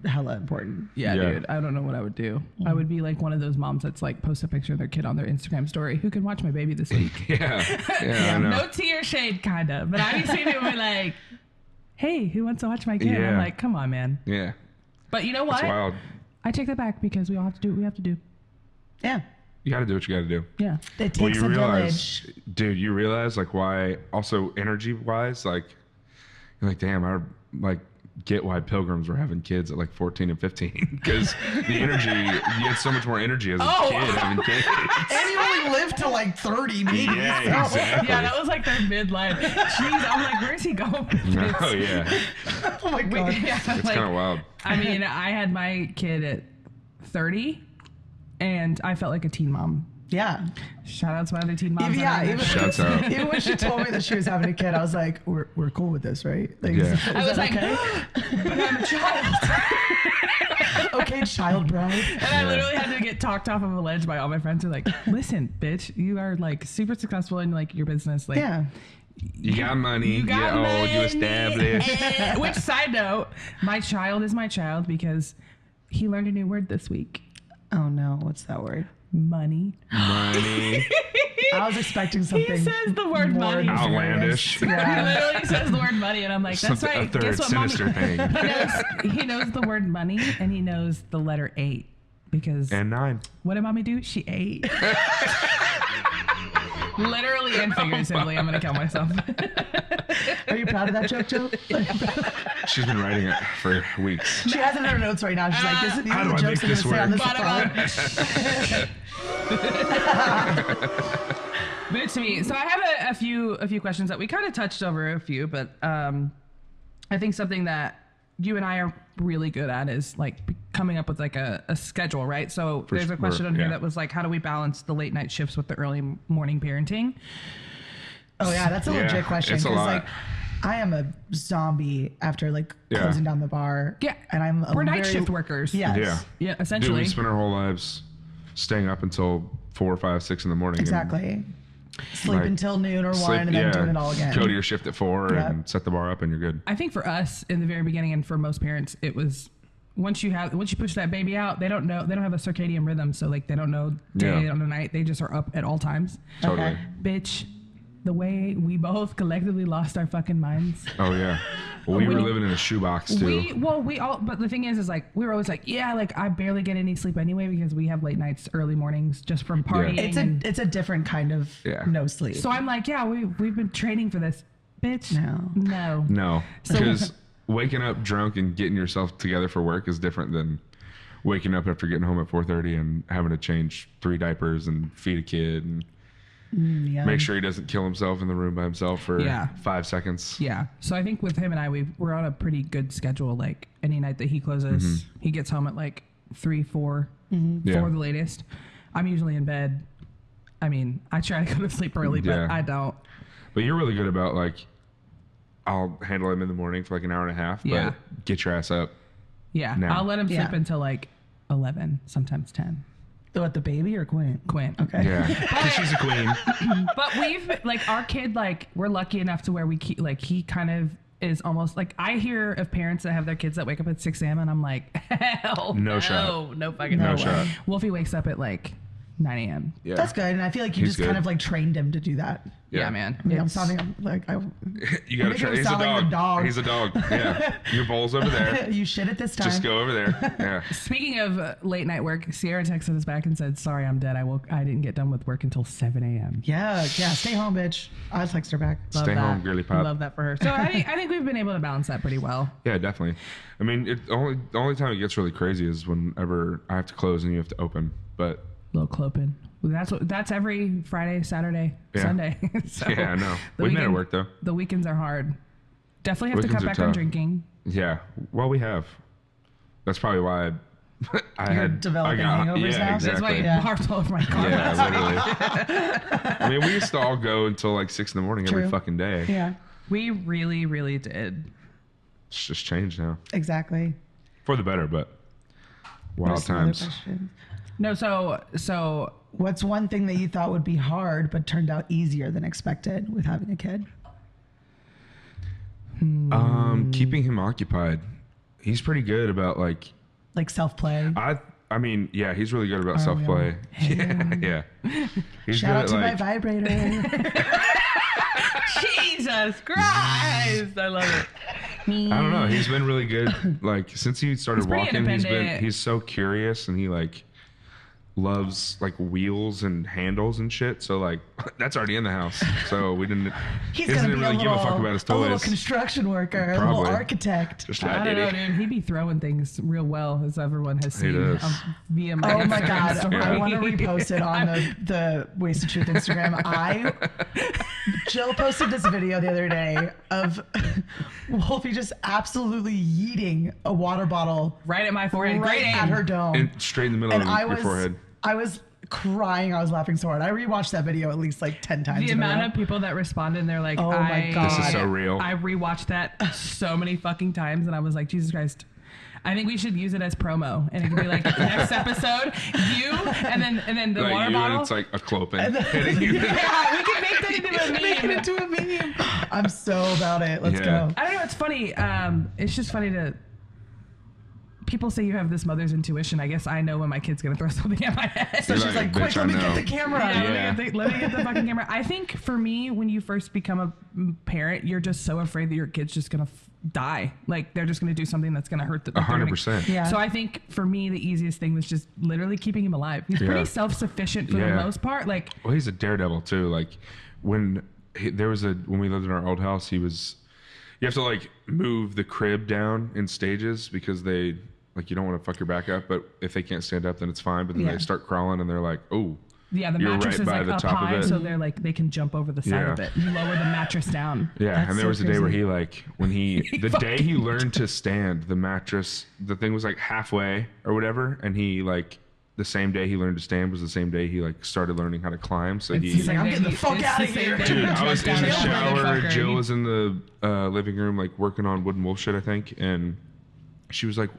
Speaker 2: hella important.
Speaker 1: Yeah,
Speaker 3: Yeah.
Speaker 1: dude, I don't know what I would do. I would be like one of those moms that's like post a picture of their kid on their Instagram story. Who can watch my baby this week?
Speaker 3: yeah, I know.
Speaker 1: No tea or shade, kind of. But I see people be like, hey, who wants to watch my kid?
Speaker 3: Yeah.
Speaker 1: I'm like, come on, man.
Speaker 3: Yeah,
Speaker 1: But you know what?
Speaker 3: it's wild.
Speaker 1: I take that back, because we all have to do what we have to do.
Speaker 2: Yeah.
Speaker 3: You got to do what you got to do.
Speaker 1: Yeah.
Speaker 2: It
Speaker 3: Well,
Speaker 2: takes
Speaker 3: you
Speaker 2: a
Speaker 3: realize,
Speaker 2: village.
Speaker 3: dude, you realize like why, also energy wise, like, you're like, damn, I like get why pilgrims were having kids at like 14 and 15, because the energy, you had so much more energy as a kid having kids.
Speaker 2: And you only live to like 30, maybe.
Speaker 3: Yeah, exactly.
Speaker 1: Yeah, that was like their midlife. Jeez, I'm like, where's he going with this?
Speaker 3: Oh yeah,
Speaker 2: Oh my God.
Speaker 1: Yeah,
Speaker 3: it's
Speaker 1: like,
Speaker 3: kind of wild.
Speaker 1: I mean, I had my kid at 30, and I felt like a teen mom.
Speaker 2: Yeah.
Speaker 1: Shout out to my other teen moms.
Speaker 2: Yeah, even,
Speaker 3: Shouts out.
Speaker 2: even when she told me that she was having a kid, I was like, we're cool with this, right? Like,
Speaker 3: Yeah.
Speaker 2: is
Speaker 1: I was
Speaker 2: that
Speaker 1: like,
Speaker 2: okay?
Speaker 1: but I'm a child.
Speaker 2: Okay, child bride.
Speaker 1: And I literally had to get talked off of a ledge by all my friends who are like, listen, bitch, you are like super successful in like your business. Like,
Speaker 2: Yeah.
Speaker 3: You got money,
Speaker 1: you
Speaker 3: you
Speaker 1: got
Speaker 3: get old,
Speaker 1: money.
Speaker 3: you established.
Speaker 1: Which, side note, my child is my child because he learned a new word this week.
Speaker 2: Oh no, what's that word?
Speaker 1: Money.
Speaker 3: Money.
Speaker 2: I was expecting something.
Speaker 1: He says the word
Speaker 2: more
Speaker 1: money.
Speaker 3: Outlandish.
Speaker 1: He
Speaker 2: Yeah.
Speaker 1: literally says the word money, and I'm like, that's
Speaker 3: Something-
Speaker 1: right.
Speaker 3: a third
Speaker 1: Guess what, mommy?
Speaker 3: sinister thing.
Speaker 1: He knows the word money, and he knows the letter 8 because
Speaker 3: And 9.
Speaker 1: what did mommy do? She ate. Literally and figuratively, I'm gonna kill myself.
Speaker 2: Are you proud of that joke, Joe?
Speaker 3: She's been writing it for weeks.
Speaker 2: She has it in her notes right now. She's like, this is these
Speaker 3: How
Speaker 2: are
Speaker 3: do
Speaker 2: the
Speaker 3: I
Speaker 2: jokes
Speaker 3: make
Speaker 2: I'm
Speaker 3: this
Speaker 2: gonna say on
Speaker 3: work?
Speaker 2: this phone.
Speaker 1: But it's to me. So I have a few questions that we kind of touched over a few, but I think something that you and I are really good at is like coming up with like a schedule, right? So there's a question on here
Speaker 3: yeah.
Speaker 1: that was like, how do we balance the late night shifts with the early morning parenting?
Speaker 2: Oh yeah, that's a
Speaker 3: Yeah,
Speaker 2: legit question.
Speaker 3: it's a lot.
Speaker 2: Like, I am a zombie after like
Speaker 3: Yeah.
Speaker 2: closing down the bar.
Speaker 1: Yeah,
Speaker 2: and I'm
Speaker 1: we're night
Speaker 2: very-
Speaker 1: shift workers.
Speaker 2: Yes.
Speaker 3: Yeah.
Speaker 1: Yeah,
Speaker 3: Dude,
Speaker 1: essentially.
Speaker 3: we spend our whole lives staying up until 4, 5, 6 in the morning. and
Speaker 2: Exactly. Sleep
Speaker 3: Like,
Speaker 2: until noon or 1
Speaker 3: sleep-
Speaker 2: and then doing it all again.
Speaker 3: Go to your shift at 4
Speaker 2: Yep.
Speaker 3: and set the bar up and you're good.
Speaker 1: I think for us in the very beginning, and for most parents, it was once you push that baby out, they don't have a circadian rhythm, so like they don't know day,
Speaker 3: Yeah.
Speaker 1: they don't know night, they just are up at all times.
Speaker 3: Totally.
Speaker 1: Bitch, the way we both collectively lost our fucking minds.
Speaker 3: Oh yeah. Well, we
Speaker 1: When
Speaker 3: were
Speaker 1: you-
Speaker 3: living in a shoebox too.
Speaker 1: We all, but the thing is like we were always like, yeah, like I barely get any sleep anyway because we have late nights, early mornings just from partying. and-
Speaker 2: It's a different kind of
Speaker 3: Yeah.
Speaker 2: no sleep.
Speaker 1: so I'm like, yeah, we've been training for this, bitch.
Speaker 2: No.
Speaker 3: No, because waking up drunk and getting yourself together for work is different than waking up after getting home at 4:30 and having to change 3 diapers and feed a kid. And
Speaker 2: Yeah.
Speaker 3: make sure he doesn't kill himself in the room by himself for
Speaker 1: Yeah.
Speaker 3: 5 seconds.
Speaker 1: Yeah. So I think with him and I, we're on a pretty good schedule. Like any night that he closes, he gets home at like 3, 4, 4
Speaker 3: Yeah.
Speaker 1: the latest. I'm usually in bed. I mean, I try to go to sleep early, but
Speaker 3: Yeah.
Speaker 1: I don't.
Speaker 3: But you're really good about like, I'll handle him in the morning for like an hour and a half,
Speaker 1: Yeah.
Speaker 3: but get your ass up.
Speaker 1: Yeah.
Speaker 3: No.
Speaker 1: I'll let him sleep
Speaker 2: Yeah.
Speaker 1: until like 11, sometimes 10.
Speaker 2: What, the baby or Quint?
Speaker 1: Quint.
Speaker 2: Okay.
Speaker 3: Yeah. 'Cause she's a queen.
Speaker 1: But we've like our kid, like we're lucky enough to where we keep like he kind of is almost like I hear of parents that have their kids that wake up at 6 a.m. and I'm like, hell
Speaker 3: No shot.
Speaker 1: no fucking
Speaker 3: No
Speaker 1: way.
Speaker 3: shot.
Speaker 1: Wolfie wakes up at like 9 a.m.
Speaker 3: Yeah.
Speaker 2: That's good. And I feel like you
Speaker 3: He's
Speaker 2: just kind
Speaker 3: good.
Speaker 2: of like trained him to do that.
Speaker 1: Yeah, man.
Speaker 2: I mean, I'm
Speaker 1: It's-
Speaker 2: sounding like
Speaker 3: You gotta
Speaker 2: making
Speaker 3: try.
Speaker 2: him
Speaker 3: He's a
Speaker 2: sound like
Speaker 3: dog.
Speaker 2: the dog.
Speaker 3: He's a dog. Yeah. Your bowl's over there.
Speaker 2: you shit it this time.
Speaker 3: Just go over there. Yeah.
Speaker 1: Speaking of late night work, Sierra texted us back and said, "Sorry, I'm dead. I didn't get done with work until 7 a.m."
Speaker 2: Yeah. Stay home, bitch. I'll text her back.
Speaker 1: Love
Speaker 3: Stay
Speaker 1: that.
Speaker 3: home, girly pop.
Speaker 1: Love that for her. So I think we've been able to balance that pretty well.
Speaker 3: Yeah, definitely. I mean, the only time it gets really crazy is whenever I have to close and you have to open. But
Speaker 1: Little clopin. That's every Friday, Saturday,
Speaker 3: Yeah.
Speaker 1: Sunday. So
Speaker 3: yeah, no,
Speaker 1: the
Speaker 3: we've made it
Speaker 1: weekend-
Speaker 3: work though.
Speaker 1: The weekends are hard. Definitely have to
Speaker 3: Weekends
Speaker 1: cut
Speaker 3: are
Speaker 1: back on
Speaker 3: tough.
Speaker 1: drinking.
Speaker 3: Yeah, well, we have. That's probably why I
Speaker 2: You're
Speaker 3: had
Speaker 2: developing hangovers
Speaker 3: yeah,
Speaker 2: now?
Speaker 1: That's why
Speaker 3: exactly.
Speaker 1: you
Speaker 2: Yeah.
Speaker 1: barfed all over my car.
Speaker 3: Yeah, literally. I mean, we used to all go until like 6 in the morning every
Speaker 2: True.
Speaker 3: fucking day.
Speaker 2: Yeah.
Speaker 1: We really, really did.
Speaker 3: It's just changed now
Speaker 2: Exactly.
Speaker 3: for the better, but
Speaker 2: What are
Speaker 3: wild
Speaker 2: some other
Speaker 3: times.
Speaker 2: questions?
Speaker 1: No, so
Speaker 2: What's one thing that you thought would be hard but turned out easier than expected with having a kid?
Speaker 3: Keeping him occupied. He's pretty good about like
Speaker 2: Like self-play.
Speaker 3: I mean, yeah, he's really good about
Speaker 2: Are
Speaker 3: self
Speaker 2: we
Speaker 3: play.
Speaker 2: all?
Speaker 3: Yeah. He's
Speaker 2: Shout out
Speaker 3: good
Speaker 2: to
Speaker 3: at
Speaker 2: my
Speaker 3: like
Speaker 2: vibrator.
Speaker 1: Jesus Christ, I love it.
Speaker 3: I don't know. He's been really good. Like since he started
Speaker 1: He's pretty
Speaker 3: walking,
Speaker 1: independent.
Speaker 3: he's so curious and he like loves like wheels and handles and shit. So like that's already in the house. So we didn't.
Speaker 2: He's
Speaker 3: he
Speaker 2: gonna
Speaker 3: doesn't
Speaker 2: be
Speaker 3: really
Speaker 2: a
Speaker 3: give a fuck about his
Speaker 2: little
Speaker 3: toys.
Speaker 2: construction worker, a little
Speaker 3: Probably.
Speaker 2: architect.
Speaker 3: Just
Speaker 1: I
Speaker 3: like
Speaker 1: don't know,
Speaker 3: did
Speaker 1: dude. He'd be throwing things real well, as everyone has
Speaker 3: He
Speaker 1: seen
Speaker 3: does.
Speaker 1: via my
Speaker 2: Oh my
Speaker 1: Instagram
Speaker 2: god!
Speaker 1: story.
Speaker 2: I want to repost it on the Wasted Truth Instagram. Jill posted this video the other day of Wolfie just absolutely yeeting a water bottle
Speaker 1: Right at my forehead.
Speaker 2: right
Speaker 1: Great
Speaker 2: at
Speaker 1: aim.
Speaker 2: her dome,
Speaker 3: And straight in the middle
Speaker 2: and
Speaker 3: of your forehead.
Speaker 2: I was crying. I was laughing so hard. I rewatched that video at least like 10 times.
Speaker 1: The
Speaker 2: in a
Speaker 1: amount
Speaker 2: row.
Speaker 1: of people that responded, they're like,
Speaker 2: Oh my God.
Speaker 3: This is so real.
Speaker 1: I rewatched that so many fucking times, and I was like, Jesus Christ. I think we should use it as promo, and it could be like next episode, you, and then the
Speaker 3: Like
Speaker 1: water
Speaker 3: you,
Speaker 1: bottle.
Speaker 3: and it's like a clopin hitting you.
Speaker 1: Yeah, we can make that into a
Speaker 2: Make it
Speaker 1: meme.
Speaker 2: into a meme. I'm so about it. Let's
Speaker 3: Yeah.
Speaker 2: go.
Speaker 1: I don't know. It's funny. It's just funny to. People say you have this mother's intuition. I guess I know when my kid's gonna throw something at my head.
Speaker 2: So
Speaker 3: You're
Speaker 2: she's
Speaker 3: like,
Speaker 2: like, quick,
Speaker 3: "Bitch, I
Speaker 2: let me get
Speaker 3: know."
Speaker 2: the camera.
Speaker 1: Yeah,
Speaker 3: Yeah.
Speaker 1: let me get the fucking camera. I think for me, when you first become a parent, you're just so afraid that your kid's just gonna die. Like they're just gonna do something that's gonna hurt the.
Speaker 3: 100%.
Speaker 2: Yeah.
Speaker 1: So I think for me, the easiest thing was just literally keeping him alive. He's
Speaker 3: Yeah.
Speaker 1: pretty self-sufficient for the
Speaker 3: Yeah.
Speaker 1: most part. Like
Speaker 3: Well, he's a daredevil too. Like when when we lived in our old house, you have to like move the crib down in stages because they like you don't want to fuck your back up, but if they can't stand up, then it's fine. But then
Speaker 2: Yeah.
Speaker 3: they start crawling and they're like, oh,
Speaker 1: yeah, the
Speaker 3: You're
Speaker 1: mattress
Speaker 3: right
Speaker 1: is
Speaker 3: by
Speaker 1: like
Speaker 3: the
Speaker 1: up
Speaker 3: top of
Speaker 1: high,
Speaker 3: it.
Speaker 1: so they're like they can jump over the side
Speaker 3: Yeah.
Speaker 1: of it. You lower the mattress down.
Speaker 3: yeah.
Speaker 2: That's
Speaker 3: And there
Speaker 2: so
Speaker 3: was a day where
Speaker 2: crazy.
Speaker 3: he like when the day he learned to stand, the mattress, the thing was like halfway or whatever, and he like. The same day he learned to stand was the same day he like started learning how to climb. So
Speaker 2: He's like, I'm getting the fuck out of here.
Speaker 3: Dude, I was in the
Speaker 1: Jumped down
Speaker 3: shower.
Speaker 1: motherfucker.
Speaker 3: Jill was in the living room, like working on wooden wolf shit, I think. And she was like,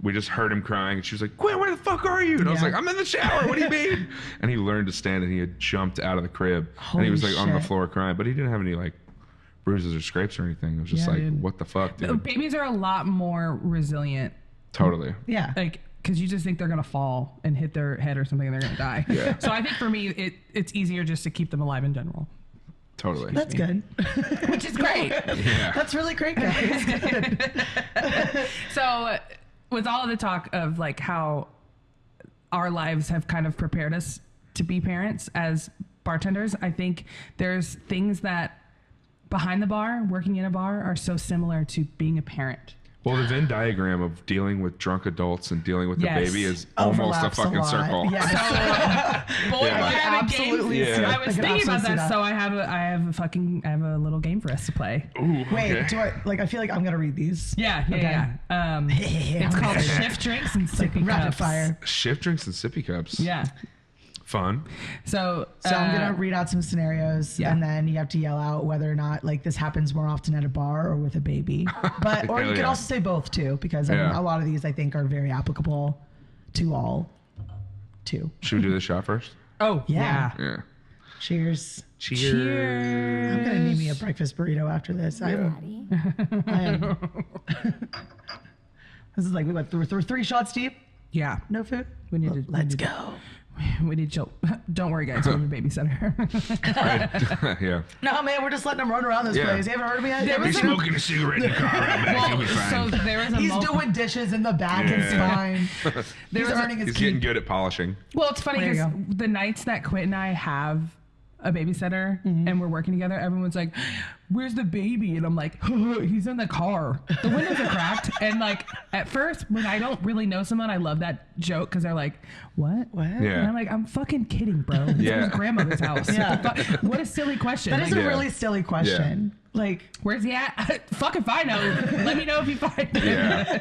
Speaker 3: we just heard him crying. And she was like, Quint, where the fuck are you? And I was
Speaker 2: Yeah.
Speaker 3: like, I'm in the shower. What do you mean? And he learned to stand and he had jumped out of the crib. and he was
Speaker 2: Holy
Speaker 3: like on the
Speaker 2: shit.
Speaker 3: floor crying, but he didn't have any like bruises or scrapes or anything. It was just
Speaker 1: Yeah,
Speaker 3: like,
Speaker 1: dude.
Speaker 3: what the fuck, dude?
Speaker 1: Babies are a lot more resilient.
Speaker 3: Totally.
Speaker 2: Yeah.
Speaker 1: Like, because you just think they're gonna fall and hit their head or something and they're gonna die.
Speaker 3: Yeah.
Speaker 1: So I think for me, it's easier just to keep them alive in general,
Speaker 3: Totally.
Speaker 2: That's good.
Speaker 1: which is great.
Speaker 3: Yeah.
Speaker 2: That's really great, guys.
Speaker 1: So with all of the talk of like how our lives have kind of prepared us to be parents as bartenders, I think there's things that behind the bar, working in a bar, are so similar to being a parent.
Speaker 3: Well, the Venn diagram of dealing with drunk adults and dealing with
Speaker 1: Yes.
Speaker 3: the baby is almost a
Speaker 2: Overlaps
Speaker 3: fucking
Speaker 2: lot.
Speaker 3: circle.
Speaker 2: Yeah.
Speaker 1: Boy,
Speaker 3: Yeah.
Speaker 1: I have a
Speaker 2: Absolutely.
Speaker 1: game.
Speaker 3: Yeah.
Speaker 1: I was
Speaker 2: I could
Speaker 1: thinking about
Speaker 2: absolutely
Speaker 1: that,
Speaker 2: see
Speaker 1: so I have a little game for us to play.
Speaker 3: Ooh,
Speaker 2: Wait,
Speaker 3: okay.
Speaker 2: do I like? I feel like I'm gonna read these.
Speaker 1: Yeah.
Speaker 2: Okay.
Speaker 1: It's called Shift Drinks and
Speaker 2: Like
Speaker 1: Sippy
Speaker 2: rapid
Speaker 1: Cups.
Speaker 2: fire.
Speaker 3: Shift drinks and sippy cups.
Speaker 1: Yeah.
Speaker 3: Fun.
Speaker 1: So
Speaker 2: I'm gonna read out some scenarios,
Speaker 1: yeah.
Speaker 2: and then you have to yell out whether or not like this happens more often at a bar or with a baby. But or you
Speaker 3: Hell
Speaker 2: could
Speaker 3: yeah.
Speaker 2: also say both too, because I mean,
Speaker 3: Yeah.
Speaker 2: a lot of these I think are very applicable to all. Too.
Speaker 3: Should we do the shot first?
Speaker 1: Oh
Speaker 2: Yeah.
Speaker 1: yeah.
Speaker 3: Yeah.
Speaker 2: Cheers.
Speaker 3: Cheers.
Speaker 2: I'm gonna need me a breakfast burrito after this. I am. This is like we went through 3 shots deep.
Speaker 1: Yeah.
Speaker 2: No food.
Speaker 1: We need to.
Speaker 2: Let's go.
Speaker 1: We need to chill. Don't worry, guys. We have a babysitter.
Speaker 3: Yeah.
Speaker 2: No man, we're just letting him run around this
Speaker 3: Yeah.
Speaker 2: place. You haven't heard of me yet?
Speaker 1: There was
Speaker 3: He's
Speaker 1: a-
Speaker 3: smoking a cigarette in the car right back. He'll be
Speaker 1: so
Speaker 3: fine.
Speaker 1: there was a
Speaker 2: He's
Speaker 1: moment.
Speaker 2: doing dishes in the back. It's
Speaker 3: Yeah.
Speaker 2: fine. He's
Speaker 1: was a-
Speaker 2: earning his
Speaker 3: He's
Speaker 2: keep.
Speaker 3: getting good at polishing.
Speaker 1: Well, it's funny
Speaker 2: There you
Speaker 1: because the nights that Quint and I have a babysitter and we're working together, everyone's like, "Where's the baby?" And I'm like, "He's in the car. The windows are cracked." And like at first, when I don't really know someone, I love that joke because they're like, "What?"
Speaker 2: What?
Speaker 1: And
Speaker 3: Yeah.
Speaker 1: I'm like, "I'm fucking kidding, bro. This
Speaker 3: Yeah.
Speaker 1: is grandmother's house.
Speaker 2: Yeah.
Speaker 1: What the fuck? What a silly question.
Speaker 2: That is
Speaker 1: Like,
Speaker 2: a
Speaker 3: Yeah.
Speaker 2: really silly question. Like,
Speaker 1: where's he at? Fuck if I know. Let me know if you find him.
Speaker 3: Yeah.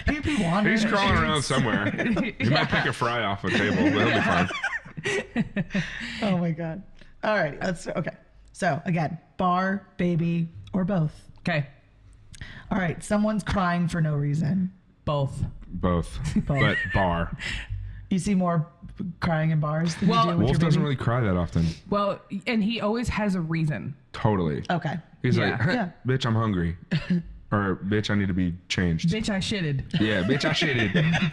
Speaker 2: he'd be wandering.
Speaker 3: He's crawling around somewhere. He might pick a fry off a table, but he'll be fine.
Speaker 2: Oh my god. All right. Okay. So again, bar, baby, or both.
Speaker 1: Okay,
Speaker 2: All right. Someone's crying for no reason.
Speaker 1: both.
Speaker 3: Both. But bar.
Speaker 2: You see more crying in bars than
Speaker 1: Well,
Speaker 2: you do with
Speaker 3: Wolf
Speaker 2: your
Speaker 3: doesn't
Speaker 2: baby?
Speaker 3: really cry that often.
Speaker 1: Well, and he always has a reason.
Speaker 3: Totally.
Speaker 2: Okay.
Speaker 3: He's
Speaker 1: Yeah.
Speaker 3: like,
Speaker 2: Yeah.
Speaker 3: bitch, I'm hungry. Or bitch, I need to be changed.
Speaker 1: Bitch, I shitted.
Speaker 3: Yeah, bitch, I shitted.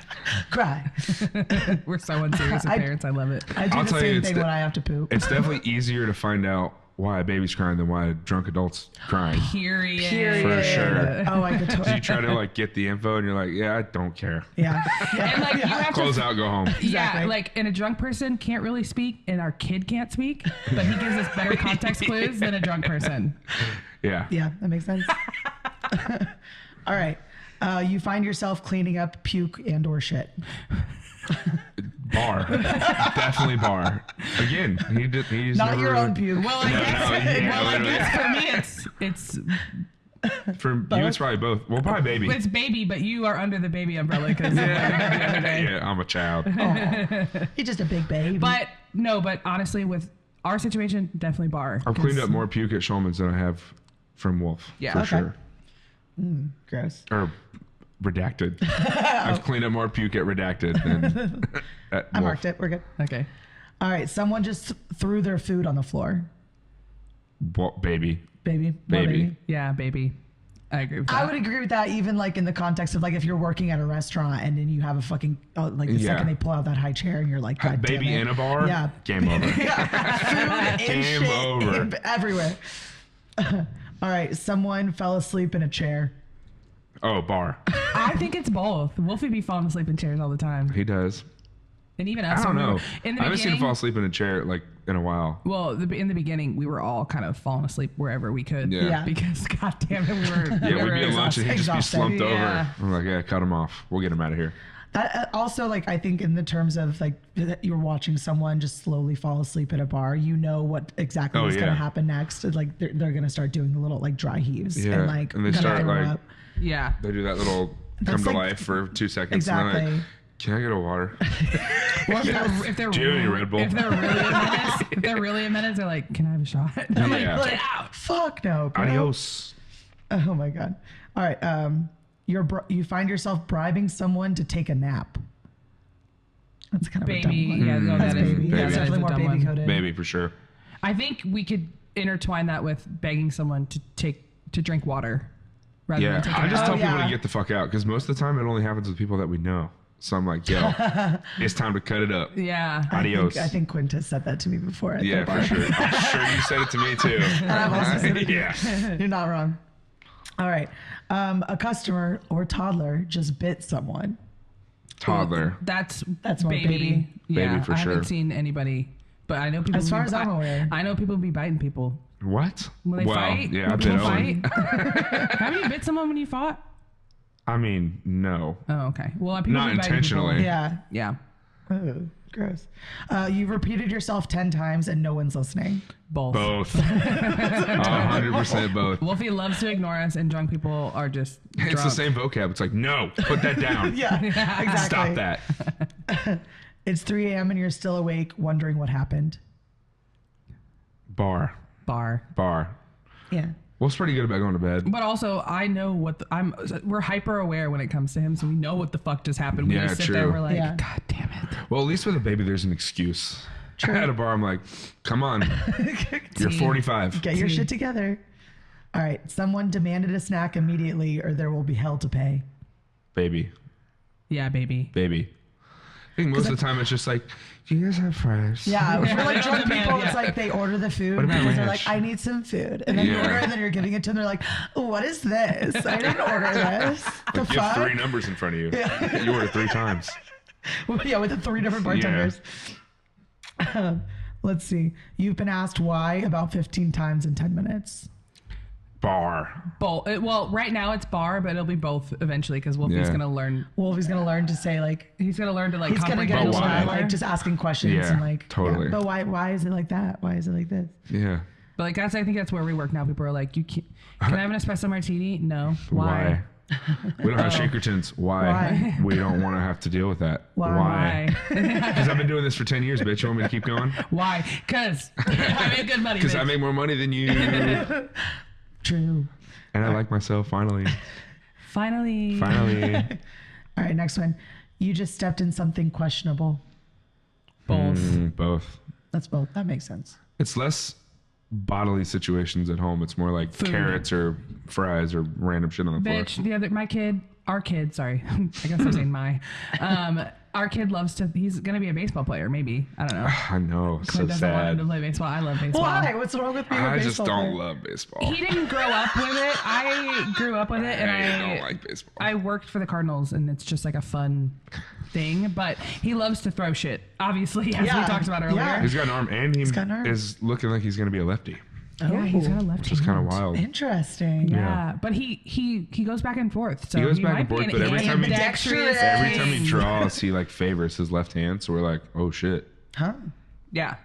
Speaker 2: Cry.
Speaker 1: We're so unserious as parents. I love it.
Speaker 2: I do
Speaker 3: I'll
Speaker 2: the
Speaker 3: tell you,
Speaker 2: same
Speaker 3: it's
Speaker 2: thing
Speaker 3: the-
Speaker 2: when I have to poop.
Speaker 3: It's definitely easier to find out why a baby's crying than why a drunk adult's crying.
Speaker 1: Period.
Speaker 2: Period.
Speaker 3: For sure.
Speaker 2: Oh, I could
Speaker 3: So
Speaker 2: totally.
Speaker 3: you try to like get the info and you're like, yeah, I don't care.
Speaker 2: Yeah. Yeah.
Speaker 1: And like you have
Speaker 3: Close
Speaker 1: to,
Speaker 3: out, go home.
Speaker 1: yeah,
Speaker 2: Exactly.
Speaker 1: like and a drunk person can't really speak, and our kid can't speak, but he gives us better context clues than a drunk person.
Speaker 3: Yeah.
Speaker 2: Yeah, that makes sense. All right. You find yourself cleaning up puke and or shit.
Speaker 3: Bar. Definitely bar. Again, he's
Speaker 2: Not
Speaker 3: never
Speaker 2: your
Speaker 3: really-
Speaker 2: own puke.
Speaker 1: Well, I guess,
Speaker 3: yeah,
Speaker 1: well, I
Speaker 3: literally.
Speaker 1: guess for me it's
Speaker 3: For you, it's probably both. Well, probably baby.
Speaker 1: it's baby, but you are under the baby umbrella because the other day.
Speaker 3: Yeah, I'm a child.
Speaker 2: You're just a big baby.
Speaker 1: But no, but honestly, with our situation, definitely bar.
Speaker 3: I've cleaned
Speaker 1: 'cause-
Speaker 3: up more puke at Shulman's than I have from Wolf.
Speaker 1: Yeah.
Speaker 3: For
Speaker 1: Okay.
Speaker 3: sure.
Speaker 2: Gross.
Speaker 3: Or redacted. I've cleaned up more puke at redacted than at
Speaker 2: I
Speaker 3: Wolf.
Speaker 2: marked it. We're good.
Speaker 1: Okay.
Speaker 2: All right. Someone just threw their food on the floor.
Speaker 3: Baby.
Speaker 2: Baby.
Speaker 3: Baby.
Speaker 1: Yeah, baby. I agree with that.
Speaker 2: I would agree with that, even like in the context of like if you're working at a restaurant and then you have a fucking like the
Speaker 3: Yeah.
Speaker 2: second they pull out that high chair and you're like, God
Speaker 3: Baby
Speaker 2: damn it.
Speaker 3: in a bar?
Speaker 2: Yeah.
Speaker 3: Game over.
Speaker 2: Food and
Speaker 3: Game
Speaker 2: shit
Speaker 3: over.
Speaker 2: everywhere. All right. Someone fell asleep in a chair.
Speaker 3: Oh, bar.
Speaker 1: I think it's both. Wolfie be falling asleep in chairs all the time,
Speaker 3: He does.
Speaker 1: and even us.
Speaker 3: I don't
Speaker 1: when we
Speaker 3: know.
Speaker 1: were- In the
Speaker 3: I haven't seen him
Speaker 1: beginning,
Speaker 3: fall asleep in a chair like in a while.
Speaker 1: well, in the beginning, we were all kind of falling asleep wherever we could.
Speaker 3: Yeah.
Speaker 2: Yeah.
Speaker 1: Because God damn it, we were.
Speaker 3: Yeah, we'd be at lunch and he'd just be
Speaker 2: Exhausted.
Speaker 3: slumped
Speaker 1: Yeah.
Speaker 3: over. I'm like, yeah, cut him off. We'll get him out of here.
Speaker 2: That also, like, I think in the terms of like that you're watching someone just slowly fall asleep at a bar, you know what exactly
Speaker 3: Oh,
Speaker 2: is going
Speaker 3: yeah.
Speaker 2: to happen next. Like they're going to start doing the little like dry heaves
Speaker 3: Yeah,
Speaker 2: and like
Speaker 3: and they
Speaker 2: gonna
Speaker 3: start,
Speaker 2: throw
Speaker 3: like,
Speaker 2: up.
Speaker 1: Yeah.
Speaker 3: They do that little
Speaker 2: That's
Speaker 3: come to
Speaker 2: like-
Speaker 3: life for 2 seconds. And they're
Speaker 2: Exactly.
Speaker 3: like, can I get a water?
Speaker 1: Or if they're
Speaker 3: Do you have any Red Bull?
Speaker 1: If they're really a menace, they're like, "Can I have a shot?" I'm
Speaker 3: Yeah.
Speaker 1: like, "Get out!"
Speaker 2: Fuck no. bro.
Speaker 3: Adios.
Speaker 2: Oh my god. All right. You find yourself bribing someone to take a nap. That's kind of a
Speaker 1: Baby,
Speaker 2: dumb one.
Speaker 1: yeah, no,
Speaker 2: That's
Speaker 1: that is-
Speaker 2: baby.
Speaker 3: yeah,
Speaker 2: That's
Speaker 3: that
Speaker 1: is
Speaker 2: definitely
Speaker 1: a
Speaker 2: more
Speaker 1: dumb
Speaker 2: baby
Speaker 1: one.
Speaker 2: coded.
Speaker 3: Baby for sure.
Speaker 1: I think we could intertwine that with begging someone to drink water rather
Speaker 3: Yeah,
Speaker 1: than take a
Speaker 3: I just
Speaker 1: nap.
Speaker 3: tell people
Speaker 2: yeah.
Speaker 3: to get the fuck out because most of the time it only happens with people that we know. So I'm like, yo, it's time to cut it up.
Speaker 1: Yeah.
Speaker 3: Adios.
Speaker 2: I think Quint has said that to me before. At
Speaker 3: Yeah,
Speaker 2: the bar.
Speaker 3: for sure. I'm sure you said it to me too.
Speaker 2: I've also said it to you.
Speaker 3: Yeah.
Speaker 2: You're not wrong. All right. A customer or toddler just bit someone.
Speaker 3: Toddler.
Speaker 1: That's
Speaker 2: more baby.
Speaker 1: Yeah,
Speaker 3: Baby for
Speaker 1: I
Speaker 3: sure.
Speaker 1: haven't seen anybody, but I know people.
Speaker 2: As
Speaker 1: be
Speaker 2: far as I'm aware.
Speaker 1: I know people be biting people
Speaker 3: What?
Speaker 1: when they
Speaker 3: well,
Speaker 1: fight.
Speaker 3: yeah,
Speaker 1: when
Speaker 3: I've
Speaker 1: people
Speaker 3: been Owen.
Speaker 1: fight. Have you bit someone when you fought?
Speaker 3: I mean, no.
Speaker 1: Oh, okay. Well, people
Speaker 3: Not
Speaker 1: do bite
Speaker 3: intentionally.
Speaker 1: people.
Speaker 2: Yeah.
Speaker 1: Yeah.
Speaker 2: Oh, gross. You've repeated yourself 10 times and no one's listening.
Speaker 1: Both.
Speaker 3: Both. 100% both.
Speaker 1: Wolfie loves to ignore us, and drunk people are just
Speaker 3: It's
Speaker 1: drunk.
Speaker 3: the same vocab. It's like, no, put that down.
Speaker 2: Yeah, exactly.
Speaker 3: Stop that.
Speaker 2: It's 3 a.m. and you're still awake, wondering what happened.
Speaker 3: Bar.
Speaker 2: Yeah.
Speaker 3: Wolf's pretty good about going to bed.
Speaker 1: But also, I know what we're hyper aware when it comes to him, so we know what the fuck just happened. We
Speaker 3: Yeah,
Speaker 1: just sit
Speaker 3: true.
Speaker 1: there, we're like,
Speaker 2: Yeah.
Speaker 1: God damn it.
Speaker 3: Well, at least with a baby, there's an excuse.
Speaker 2: True.
Speaker 3: At a bar, I'm like, come on, you're 45.
Speaker 2: Get your shit together. All right. Someone demanded a snack immediately or there will be hell to pay.
Speaker 3: Baby.
Speaker 1: Yeah, baby.
Speaker 3: I think most of the time it's just like, do you guys have fries?
Speaker 2: Yeah. For like
Speaker 1: Yeah.
Speaker 2: drunk people,
Speaker 1: Yeah.
Speaker 2: it's like they order the food
Speaker 3: What about
Speaker 2: because they're
Speaker 3: ranch?
Speaker 2: like, I need some food. And then you
Speaker 3: Yeah.
Speaker 2: order and then you're giving it to them. They're like, what is this? I didn't order this. The
Speaker 3: Like, you have
Speaker 2: fuck?
Speaker 3: 3 numbers in front of you. You order 3 times.
Speaker 2: Yeah, with the 3 different bartenders. Let's see. You've been asked why about 15 times in 10 minutes.
Speaker 3: Bar.
Speaker 1: Both. Well, right now it's bar, but it'll be both eventually because Wolfie's
Speaker 3: Yeah.
Speaker 1: gonna learn.
Speaker 2: Wolfie's going to learn to say, like,
Speaker 1: He's gonna learn to like.
Speaker 2: he's going to get
Speaker 1: comprehend
Speaker 2: into
Speaker 3: But why?
Speaker 2: that,
Speaker 1: more.
Speaker 2: like, just asking questions
Speaker 3: Yeah,
Speaker 2: and, like,
Speaker 3: totally.
Speaker 2: But why is it like that? Why is it like this?
Speaker 3: Yeah.
Speaker 1: But like I think that's where we work now. People are like, can I have an espresso martini? No. Why?
Speaker 3: We don't have Shakertons. Why? We don't want to have to deal with that.
Speaker 1: Why?
Speaker 3: Because I've been doing this for 10 years, bitch. You want me to keep going?
Speaker 1: Why? Because I make good money.
Speaker 3: Because I
Speaker 1: bitch.
Speaker 3: make more money than you. And
Speaker 2: True.
Speaker 3: I like myself, finally.
Speaker 1: Finally.
Speaker 2: All right, next one. You just stepped in something questionable.
Speaker 1: Both.
Speaker 3: Both.
Speaker 2: That's both. That makes sense.
Speaker 3: It's less bodily situations at home. It's more like
Speaker 1: Food.
Speaker 3: carrots or fries or random shit on the floor.
Speaker 1: Bitch, our kid, sorry. I guess I'm saying our kid loves to, he's going to be a baseball player, maybe. I don't know.
Speaker 3: I know. So
Speaker 1: Quint doesn't want him
Speaker 3: sad.
Speaker 1: to play baseball. I love baseball.
Speaker 2: Why? What's wrong with being a
Speaker 3: I
Speaker 2: baseball
Speaker 3: just don't
Speaker 2: player?
Speaker 3: love baseball.
Speaker 1: He didn't grow up with it. I grew up with it, and
Speaker 3: I
Speaker 1: I
Speaker 3: don't like baseball.
Speaker 1: I worked for the Cardinals, and it's just like a fun thing. But he loves to throw shit, obviously, as we
Speaker 2: Yeah.
Speaker 1: talked about earlier.
Speaker 2: Yeah.
Speaker 3: He's got an arm, and he
Speaker 2: got an arm.
Speaker 3: is looking like he's going to be a lefty,
Speaker 1: Yeah, he's got a left
Speaker 3: which is kind of wild.
Speaker 2: Interesting.
Speaker 1: Yeah, but he goes back and forth. So
Speaker 3: He goes back
Speaker 1: might
Speaker 3: and
Speaker 1: be
Speaker 3: forth,
Speaker 1: an
Speaker 3: but every time he-
Speaker 1: ambidextrous
Speaker 3: Every time he
Speaker 1: thing.
Speaker 3: draws, he like favors his left hand. So we're like, oh shit.
Speaker 2: Huh?
Speaker 1: Yeah.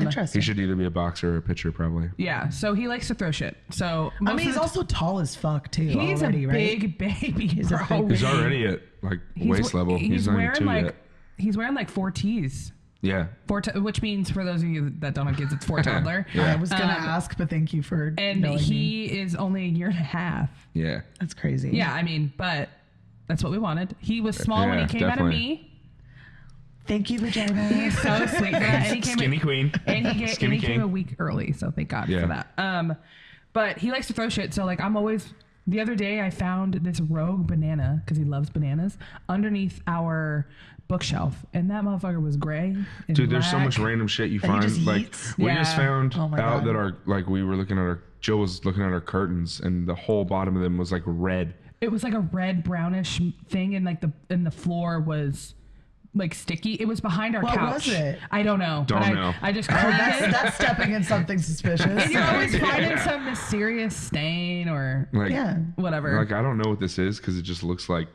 Speaker 2: Interesting.
Speaker 3: He should either be a boxer or a pitcher, probably.
Speaker 1: Yeah. So he likes to throw shit. So
Speaker 2: I
Speaker 1: most
Speaker 2: mean,
Speaker 1: of
Speaker 2: he's
Speaker 1: the
Speaker 2: also tall as fuck, too.
Speaker 1: he's
Speaker 2: already,
Speaker 1: a
Speaker 2: right?
Speaker 1: big baby.
Speaker 2: He's a
Speaker 1: bro.
Speaker 2: big
Speaker 3: He's already at like waist level. He's not even
Speaker 1: wearing
Speaker 3: 2
Speaker 1: like
Speaker 3: yet.
Speaker 1: he's wearing like 4 T's.
Speaker 3: Yeah.
Speaker 1: Which means for those of you that don't have kids, it's 4 toddler.
Speaker 3: Yeah.
Speaker 2: I was going to ask, but thank you for
Speaker 1: And
Speaker 2: knowing me.
Speaker 1: he is only a year and a half.
Speaker 3: Yeah.
Speaker 2: That's crazy.
Speaker 1: Yeah, I mean, but that's what we wanted. He was small when he
Speaker 3: Yeah,
Speaker 1: came out of
Speaker 3: definitely.
Speaker 1: me.
Speaker 2: Thank you, Regina.
Speaker 1: He's so sweet for that. And he came
Speaker 3: Skinny queen.
Speaker 1: and he
Speaker 3: Skinny
Speaker 1: came a
Speaker 3: king.
Speaker 1: week early, so thank God
Speaker 3: Yeah.
Speaker 1: for that. But he likes to throw shit, so like I'm always. The other day I found this rogue banana because he loves bananas underneath our bookshelf, and that motherfucker was gray. And
Speaker 3: Dude, there's so
Speaker 1: black.
Speaker 3: much random shit you
Speaker 2: That he
Speaker 3: find.
Speaker 2: just
Speaker 3: Like
Speaker 2: eats?
Speaker 3: we just
Speaker 1: Yeah.
Speaker 3: found
Speaker 2: Oh my
Speaker 3: out
Speaker 2: God.
Speaker 3: that we were looking at Jill was looking at our curtains, and the whole bottom of them was like red.
Speaker 1: It was like a red brownish thing, and like the floor was like sticky. It was behind our
Speaker 2: What
Speaker 1: couch.
Speaker 2: was it?
Speaker 1: I don't know.
Speaker 3: Don't
Speaker 1: but
Speaker 3: know.
Speaker 1: I just
Speaker 2: Oh,
Speaker 1: cleaned
Speaker 2: that's,
Speaker 1: it.
Speaker 2: that's stepping in something suspicious.
Speaker 1: And you're always finding
Speaker 3: Yeah.
Speaker 1: some mysterious stain or
Speaker 3: Like,
Speaker 2: Yeah.
Speaker 1: whatever.
Speaker 3: like I don't know what this is because it just looks like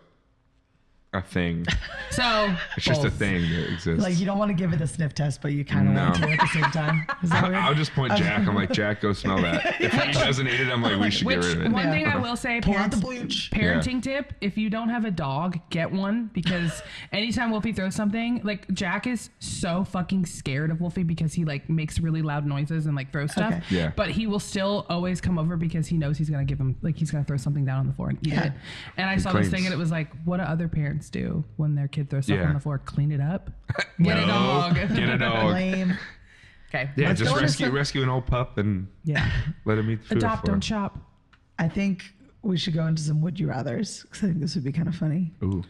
Speaker 3: a thing.
Speaker 1: So
Speaker 3: It's just a
Speaker 1: both.
Speaker 3: thing that exists.
Speaker 2: Like, you don't want to give it the sniff test, but you kind of want
Speaker 3: No.
Speaker 2: to at the same time. Is that weird?
Speaker 3: I'll just point Jack. I'm like, Jack, go smell that. If he doesn't eat it, I'm like, we should
Speaker 1: Which
Speaker 3: get rid of it.
Speaker 1: one
Speaker 2: Yeah.
Speaker 1: thing I will say,
Speaker 2: Pull out the
Speaker 1: parents,
Speaker 2: bleach.
Speaker 1: parenting tip: if you don't have a dog, get one because anytime Wolfie throws something, like Jack is so fucking scared of Wolfie because he like makes really loud noises and like throws stuff.
Speaker 2: Okay.
Speaker 3: Yeah.
Speaker 1: But he will still always come over because he knows he's gonna give him like he's gonna throw something down on the floor and eat
Speaker 2: Yeah.
Speaker 1: it. And I saw
Speaker 3: claims.
Speaker 1: this thing and it was like, what do other parents do when their kid throws stuff
Speaker 3: Yeah.
Speaker 1: on the floor? Clean it up. Get a
Speaker 3: No.
Speaker 1: dog.
Speaker 3: Get a dog.
Speaker 2: Lame.
Speaker 1: Okay.
Speaker 3: Yeah,
Speaker 2: Let's
Speaker 3: just
Speaker 2: go into
Speaker 3: rescue an old pup and
Speaker 1: Yeah.
Speaker 3: let him eat the food.
Speaker 1: Adopt, don't shop.
Speaker 2: I think we should go into some would you rathers because I think this would be kind of funny.
Speaker 3: Ooh.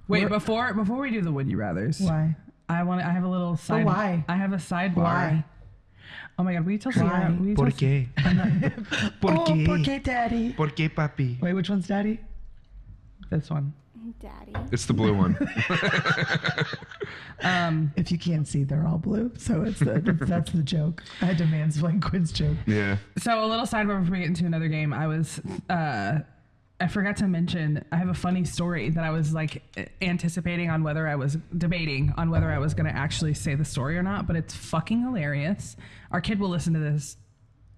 Speaker 1: Wait,
Speaker 2: We're-
Speaker 1: before we do the would you rathers.
Speaker 2: Why?
Speaker 1: I have a little side.
Speaker 2: why?
Speaker 1: I have a sidebar.
Speaker 2: Why?
Speaker 1: Oh my God, will you tell
Speaker 2: Why?
Speaker 1: Sierra? Will you
Speaker 3: ¿Por
Speaker 1: tell
Speaker 3: qué? ¿Por
Speaker 2: Oh,
Speaker 3: qué?
Speaker 2: ¿por qué, daddy?
Speaker 3: ¿Por qué, papi?
Speaker 2: Wait, which one's daddy?
Speaker 1: this one?
Speaker 5: Daddy.
Speaker 3: It's the blue one.
Speaker 2: If you can't see, they're all blue. So it's that's the joke. I had to mansplain Quint's joke.
Speaker 3: Yeah.
Speaker 1: So a little sidebar before we get into another game. I was I forgot to mention, I have a funny story that I was like debating on whether I was going to actually say the story or not, but it's fucking hilarious. Our kid will listen to this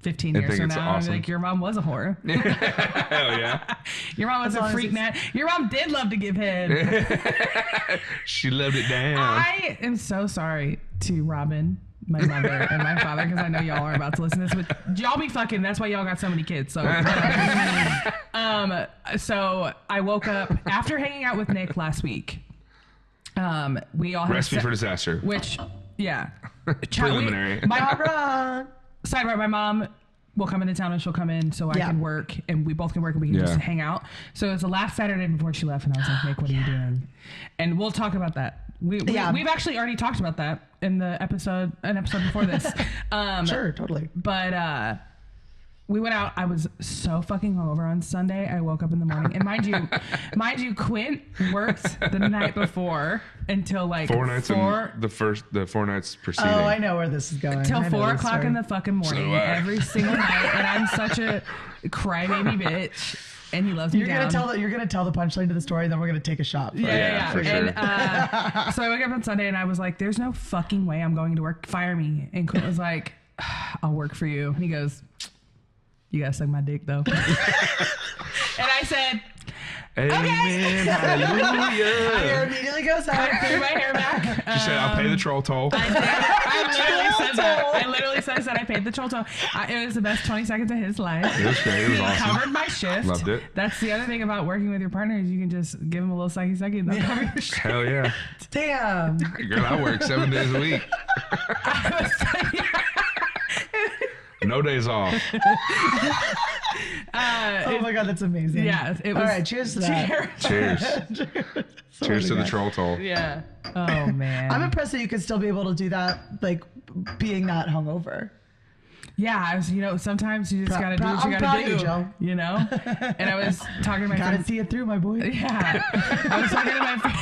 Speaker 1: 15 years from now.
Speaker 3: Awesome.
Speaker 1: Like, your mom was a whore.
Speaker 3: Hell yeah.
Speaker 1: Your mom was a freak, man. Your mom did love to give head.
Speaker 3: She loved it down.
Speaker 1: I am so sorry to Robin, my mother, and my father, because I know y'all are about to listen to this, but y'all be fucking. That's why y'all got so many kids. So, so I woke up after hanging out with Nick last week. We all had
Speaker 3: Recipe for disaster.
Speaker 1: Which, yeah.
Speaker 3: Preliminary.
Speaker 1: Sidebar, my mom will come into town and she'll come in so I can work, and we both can work and we can just hang out. So it was the last Saturday before she left, and I was like, Nick, what are you doing? And we'll talk about that. We've actually already talked about that in an episode before this.
Speaker 2: Sure, totally.
Speaker 1: But we went out. I was so fucking hungover on Sunday. I woke up in the morning, and mind you, Quint worked the night before until like
Speaker 3: 4 nights. The 4 nights preceding.
Speaker 2: Oh, I know where this is going.
Speaker 1: Until 4 o'clock in the fucking morning,
Speaker 3: So
Speaker 1: every single night, and I'm such a crybaby bitch. And he loves me.
Speaker 2: You're gonna tell the punchline to the story, and then we're gonna take a shot.
Speaker 1: Yeah.
Speaker 3: For sure.
Speaker 1: And, so I woke up on Sunday, and I was like, "There's no fucking way I'm going to work. Fire me." And Quint was like, "I'll work for you." And he goes, "You gotta suck my dick, though." And I said,
Speaker 3: Amen.
Speaker 1: "Okay."
Speaker 3: Hallelujah.
Speaker 2: My hair immediately goes out.
Speaker 1: I threw my hair back.
Speaker 3: She said, "I'll pay the troll toll."
Speaker 1: I literally said that. I said I paid the troll toll. It was the best 20 seconds of his life.
Speaker 3: It was great. It was
Speaker 1: He
Speaker 3: awesome.
Speaker 1: covered my shift.
Speaker 3: Loved it.
Speaker 1: That's the other thing about working with your partner is you can just give them a little sucky and they'll cover your shift.
Speaker 3: Hell yeah.
Speaker 2: Damn.
Speaker 3: Girl, I work 7 days a week. No days off.
Speaker 2: Oh my god, that's amazing.
Speaker 1: Yeah, it was.
Speaker 2: All right, cheers to that.
Speaker 3: Cheers. Cheers to the troll toll.
Speaker 1: Yeah. Oh man.
Speaker 2: I'm impressed that you could still be able to do that, like being not hungover.
Speaker 1: Yeah, I was, sometimes you just gotta do what you gotta do.
Speaker 2: Joe.
Speaker 1: And I was talking to my
Speaker 2: Gotta
Speaker 1: friend.
Speaker 2: see it through, my boy.
Speaker 1: Yeah. I was talking to my friend.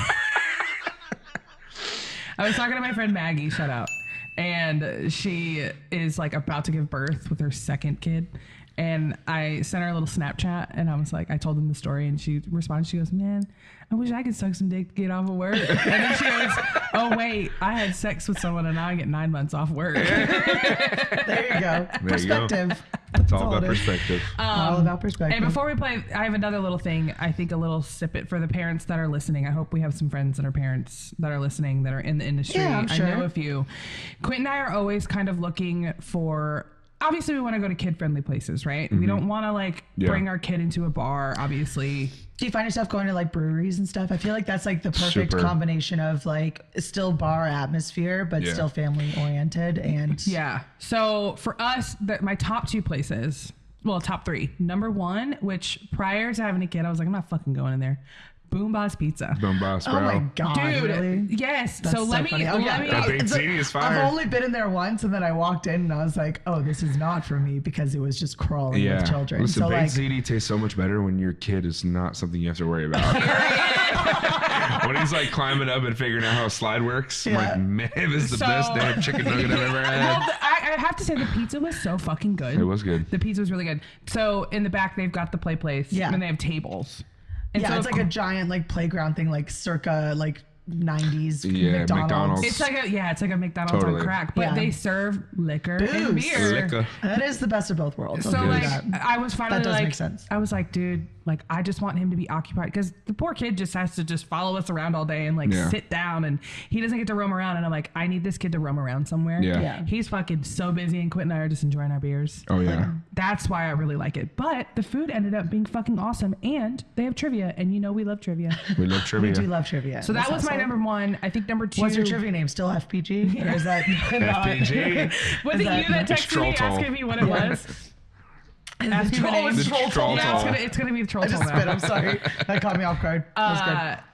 Speaker 1: I was talking to my friend Maggie, shout out. And she is like about to give birth with her second kid. And I sent her a little Snapchat and I was like, I told them the story and she responded, she goes, "Man, I wish I could suck some dick to get off of work." And then she goes, "Oh wait, I had sex with someone and now I get 9 months off work."
Speaker 2: There you go. Perspective.
Speaker 3: It's all about
Speaker 2: it is.
Speaker 3: perspective.
Speaker 2: All about perspective.
Speaker 1: And before we play, I have another little thing. I think a little snippet for the parents that are listening. I hope we have some friends that are parents that are listening that are in the industry.
Speaker 2: Yeah, I'm sure.
Speaker 1: I know a few. Quint and I are always kind of looking for. Obviously, we want to go to kid-friendly places, right? We don't want to bring our kid into a bar. Obviously.
Speaker 2: Do you find yourself going to like breweries and stuff? I feel like that's like the perfect
Speaker 3: Super.
Speaker 2: combination of like still bar atmosphere, but still family oriented. And
Speaker 1: Yeah. So for us, my top 2 places, well, top 3. Number 1, which prior to having a kid, I was like, I'm not fucking going in there. Boom Boss Pizza.
Speaker 3: Boom Boss, bro.
Speaker 2: oh my god,
Speaker 1: Dude,
Speaker 2: really?
Speaker 1: yes.
Speaker 2: That's
Speaker 1: so let me.
Speaker 2: funny.
Speaker 3: That big
Speaker 2: It's like,
Speaker 3: ziti is fire.
Speaker 2: I've only been in there once, and then I walked in and I was like, "Oh, this is not for me," because it was just crawling with children.
Speaker 3: Listen,
Speaker 2: so
Speaker 3: baked
Speaker 2: like,
Speaker 3: ziti tastes so much better when your kid is not something you have to worry about. When he's like climbing up and figuring out how a slide works, I'm like, man, this is the best damn chicken nugget I've ever had.
Speaker 1: Well, I have to say the pizza was so fucking good.
Speaker 3: It was good.
Speaker 1: The pizza was really good. So in the back they've got the play place.
Speaker 2: Yeah.
Speaker 1: And they have tables. And
Speaker 2: yeah,
Speaker 1: so
Speaker 2: it's like a giant like playground thing, like circa like 90s
Speaker 3: Yeah, McDonald's.
Speaker 1: it's like a McDonald's
Speaker 3: Totally.
Speaker 1: on crack, but
Speaker 2: Yeah.
Speaker 1: they serve liquor and
Speaker 2: Booze.
Speaker 1: beer.
Speaker 3: Liquor.
Speaker 2: That is the best of both worlds. I'll
Speaker 1: So
Speaker 2: give you
Speaker 1: like
Speaker 2: that.
Speaker 1: I was finally
Speaker 2: That does
Speaker 1: like
Speaker 2: make sense.
Speaker 1: I was like, dude, like I just want him to be occupied because the poor kid just has to just follow us around all day and like sit down and he doesn't get to roam around and I'm like, I need this kid to roam around somewhere.
Speaker 3: Yeah.
Speaker 1: He's fucking so busy and Quint and I are just enjoying our beers.
Speaker 3: Oh, yeah.
Speaker 1: That's why I really like it. But the food ended up being fucking awesome and they have trivia and we love trivia.
Speaker 3: We love trivia.
Speaker 2: We do love trivia.
Speaker 1: So that was my number 1. I think number 2.
Speaker 2: What's your trivia name? Still FPG? Or is that
Speaker 3: FPG.
Speaker 1: Was it you that texted me asking me what it was? Ask me the name.
Speaker 3: The troll
Speaker 1: Yeah,
Speaker 3: toll.
Speaker 1: it's gonna be the troll
Speaker 2: I just
Speaker 1: toll
Speaker 2: spit.
Speaker 1: now.
Speaker 2: I'm sorry. That caught me off guard. That was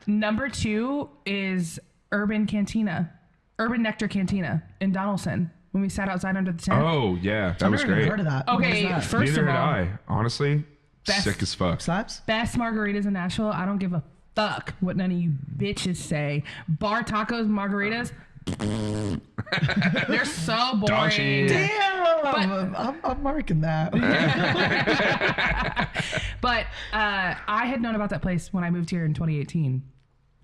Speaker 2: good.
Speaker 1: Number 2 is Urban Nectar Cantina in Donaldson when we sat outside under the tent.
Speaker 3: Oh, yeah. That was
Speaker 2: I've never
Speaker 3: great.
Speaker 2: heard of that.
Speaker 1: Okay,
Speaker 2: What is that?
Speaker 1: first
Speaker 3: Neither
Speaker 1: of
Speaker 3: had
Speaker 1: all,
Speaker 3: I. Honestly,
Speaker 1: Best-
Speaker 3: sick as fuck.
Speaker 2: Slaps?
Speaker 1: best margaritas in Nashville. I don't give a fuck what none of you bitches say. Bar tacos, margaritas. They're so boring.
Speaker 3: Dodgy.
Speaker 2: Damn! I'm marking that.
Speaker 1: But I had known about that place when I moved here in 2018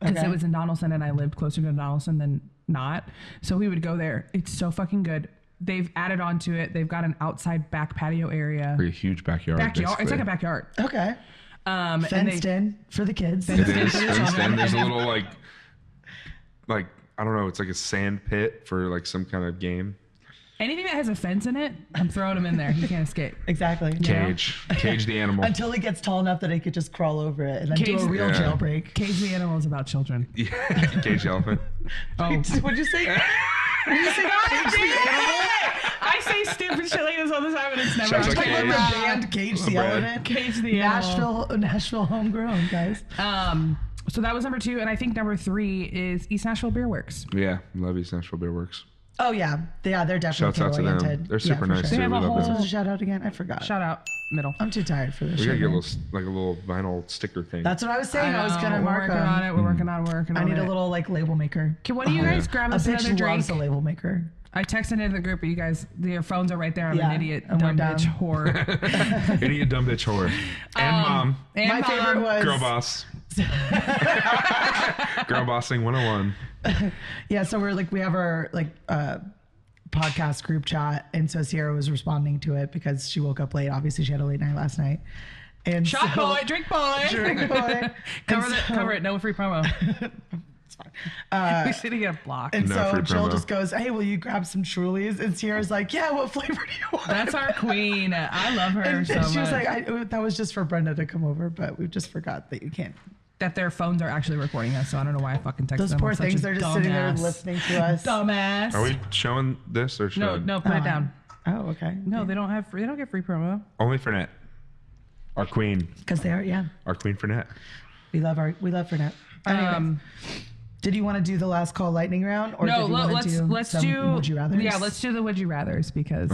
Speaker 1: because it was in Donaldson and I lived closer to Donaldson than not. So we would go there. It's so fucking good. They've added on to it. They've got an outside back patio area.
Speaker 3: Pretty huge backyard.
Speaker 1: It's like a backyard.
Speaker 2: Okay. Fenced in for the kids.
Speaker 3: It is fenced in. There's a little like I don't know. It's like a sand pit for like some kind of game.
Speaker 1: Anything that has a fence in it, I'm throwing him in there. He can't escape.
Speaker 2: Exactly.
Speaker 3: Cage the animal.
Speaker 2: Until he gets tall enough that he could just crawl over it and then do a real jailbreak.
Speaker 1: Cage the animal is about children.
Speaker 3: Yeah. Cage the elephant.
Speaker 2: Oh. What'd you say? Cage the animal?
Speaker 1: I say stupid shit like this all the time and it's never
Speaker 3: Sounds
Speaker 2: Like
Speaker 3: like
Speaker 2: the
Speaker 3: Cage.
Speaker 2: band Cage the Elephant.
Speaker 1: Cage the animal.
Speaker 2: Nashville homegrown, guys.
Speaker 1: So that was number 2, and I think number 3 is East Nashville Beer Works.
Speaker 3: Yeah, love East Nashville Beer Works.
Speaker 2: Oh yeah, they're definitely
Speaker 3: Shouts out to them.
Speaker 2: oriented.
Speaker 3: They're super
Speaker 2: for
Speaker 3: nice
Speaker 2: sure.
Speaker 3: too. We love
Speaker 2: What
Speaker 3: them.
Speaker 2: was the shout out again? I forgot.
Speaker 1: Shout out middle.
Speaker 2: I'm too tired for this.
Speaker 3: We gotta
Speaker 2: shit,
Speaker 3: get
Speaker 2: man.
Speaker 3: a little vinyl sticker thing.
Speaker 2: That's what I was saying. I was gonna
Speaker 1: We're
Speaker 2: mark
Speaker 1: working
Speaker 2: them.
Speaker 1: on it. We're working on it.
Speaker 2: I need a little like label maker.
Speaker 1: Okay, what do you guys grab
Speaker 2: A
Speaker 1: us another
Speaker 2: bitch
Speaker 1: drink?
Speaker 2: loves a label maker.
Speaker 1: I texted into the group, but you guys, your phones are right there. I'm
Speaker 2: Yeah,
Speaker 1: an idiot,
Speaker 2: and we're
Speaker 1: dumb bitch,
Speaker 2: done.
Speaker 1: whore.
Speaker 3: Idiot, dumb bitch, whore. And mom.
Speaker 1: And
Speaker 2: My
Speaker 1: mom.
Speaker 2: favorite was
Speaker 3: Girl boss. Girl bossing 101.
Speaker 2: Yeah, so we have our podcast group chat, and so Sierra was responding to it because she woke up late. Obviously, she had a late night last night. And
Speaker 1: Shot
Speaker 2: so,
Speaker 1: boy, drink boy.
Speaker 2: drink boy.
Speaker 1: Cover it. No free promo.
Speaker 2: It's fine.
Speaker 1: We should get blocked.
Speaker 2: And
Speaker 3: No
Speaker 2: so
Speaker 3: free
Speaker 2: Jill
Speaker 3: promo.
Speaker 2: just goes, "Hey, will you grab some Trulies?" And Sierra's like, "Yeah, what flavor do you want?"
Speaker 1: That's our queen. I love her
Speaker 2: And
Speaker 1: so
Speaker 2: she was
Speaker 1: much.
Speaker 2: like, "That was just for Brenda to come over, but we just forgot that you can't."
Speaker 1: That their phones are actually recording us, so I don't know why I fucking texted
Speaker 2: Those
Speaker 1: them.
Speaker 2: poor
Speaker 1: I'm such
Speaker 2: things,
Speaker 1: a
Speaker 2: they're just sitting there
Speaker 1: dumbass.
Speaker 2: listening to us.
Speaker 1: Dumbass.
Speaker 3: Are we showing this or should I?
Speaker 1: No, put it down.
Speaker 2: Oh, okay.
Speaker 1: No, they don't get free promo.
Speaker 3: Only for net. Our queen.
Speaker 2: Because they are, yeah.
Speaker 3: Our queen for net.
Speaker 2: We love Fernette. Anyways, did you want to do the last call lightning round, or
Speaker 1: No,
Speaker 2: did you want to
Speaker 1: let's
Speaker 2: some
Speaker 1: do
Speaker 2: would you rathers?
Speaker 1: Yeah, let's do the would you rathers because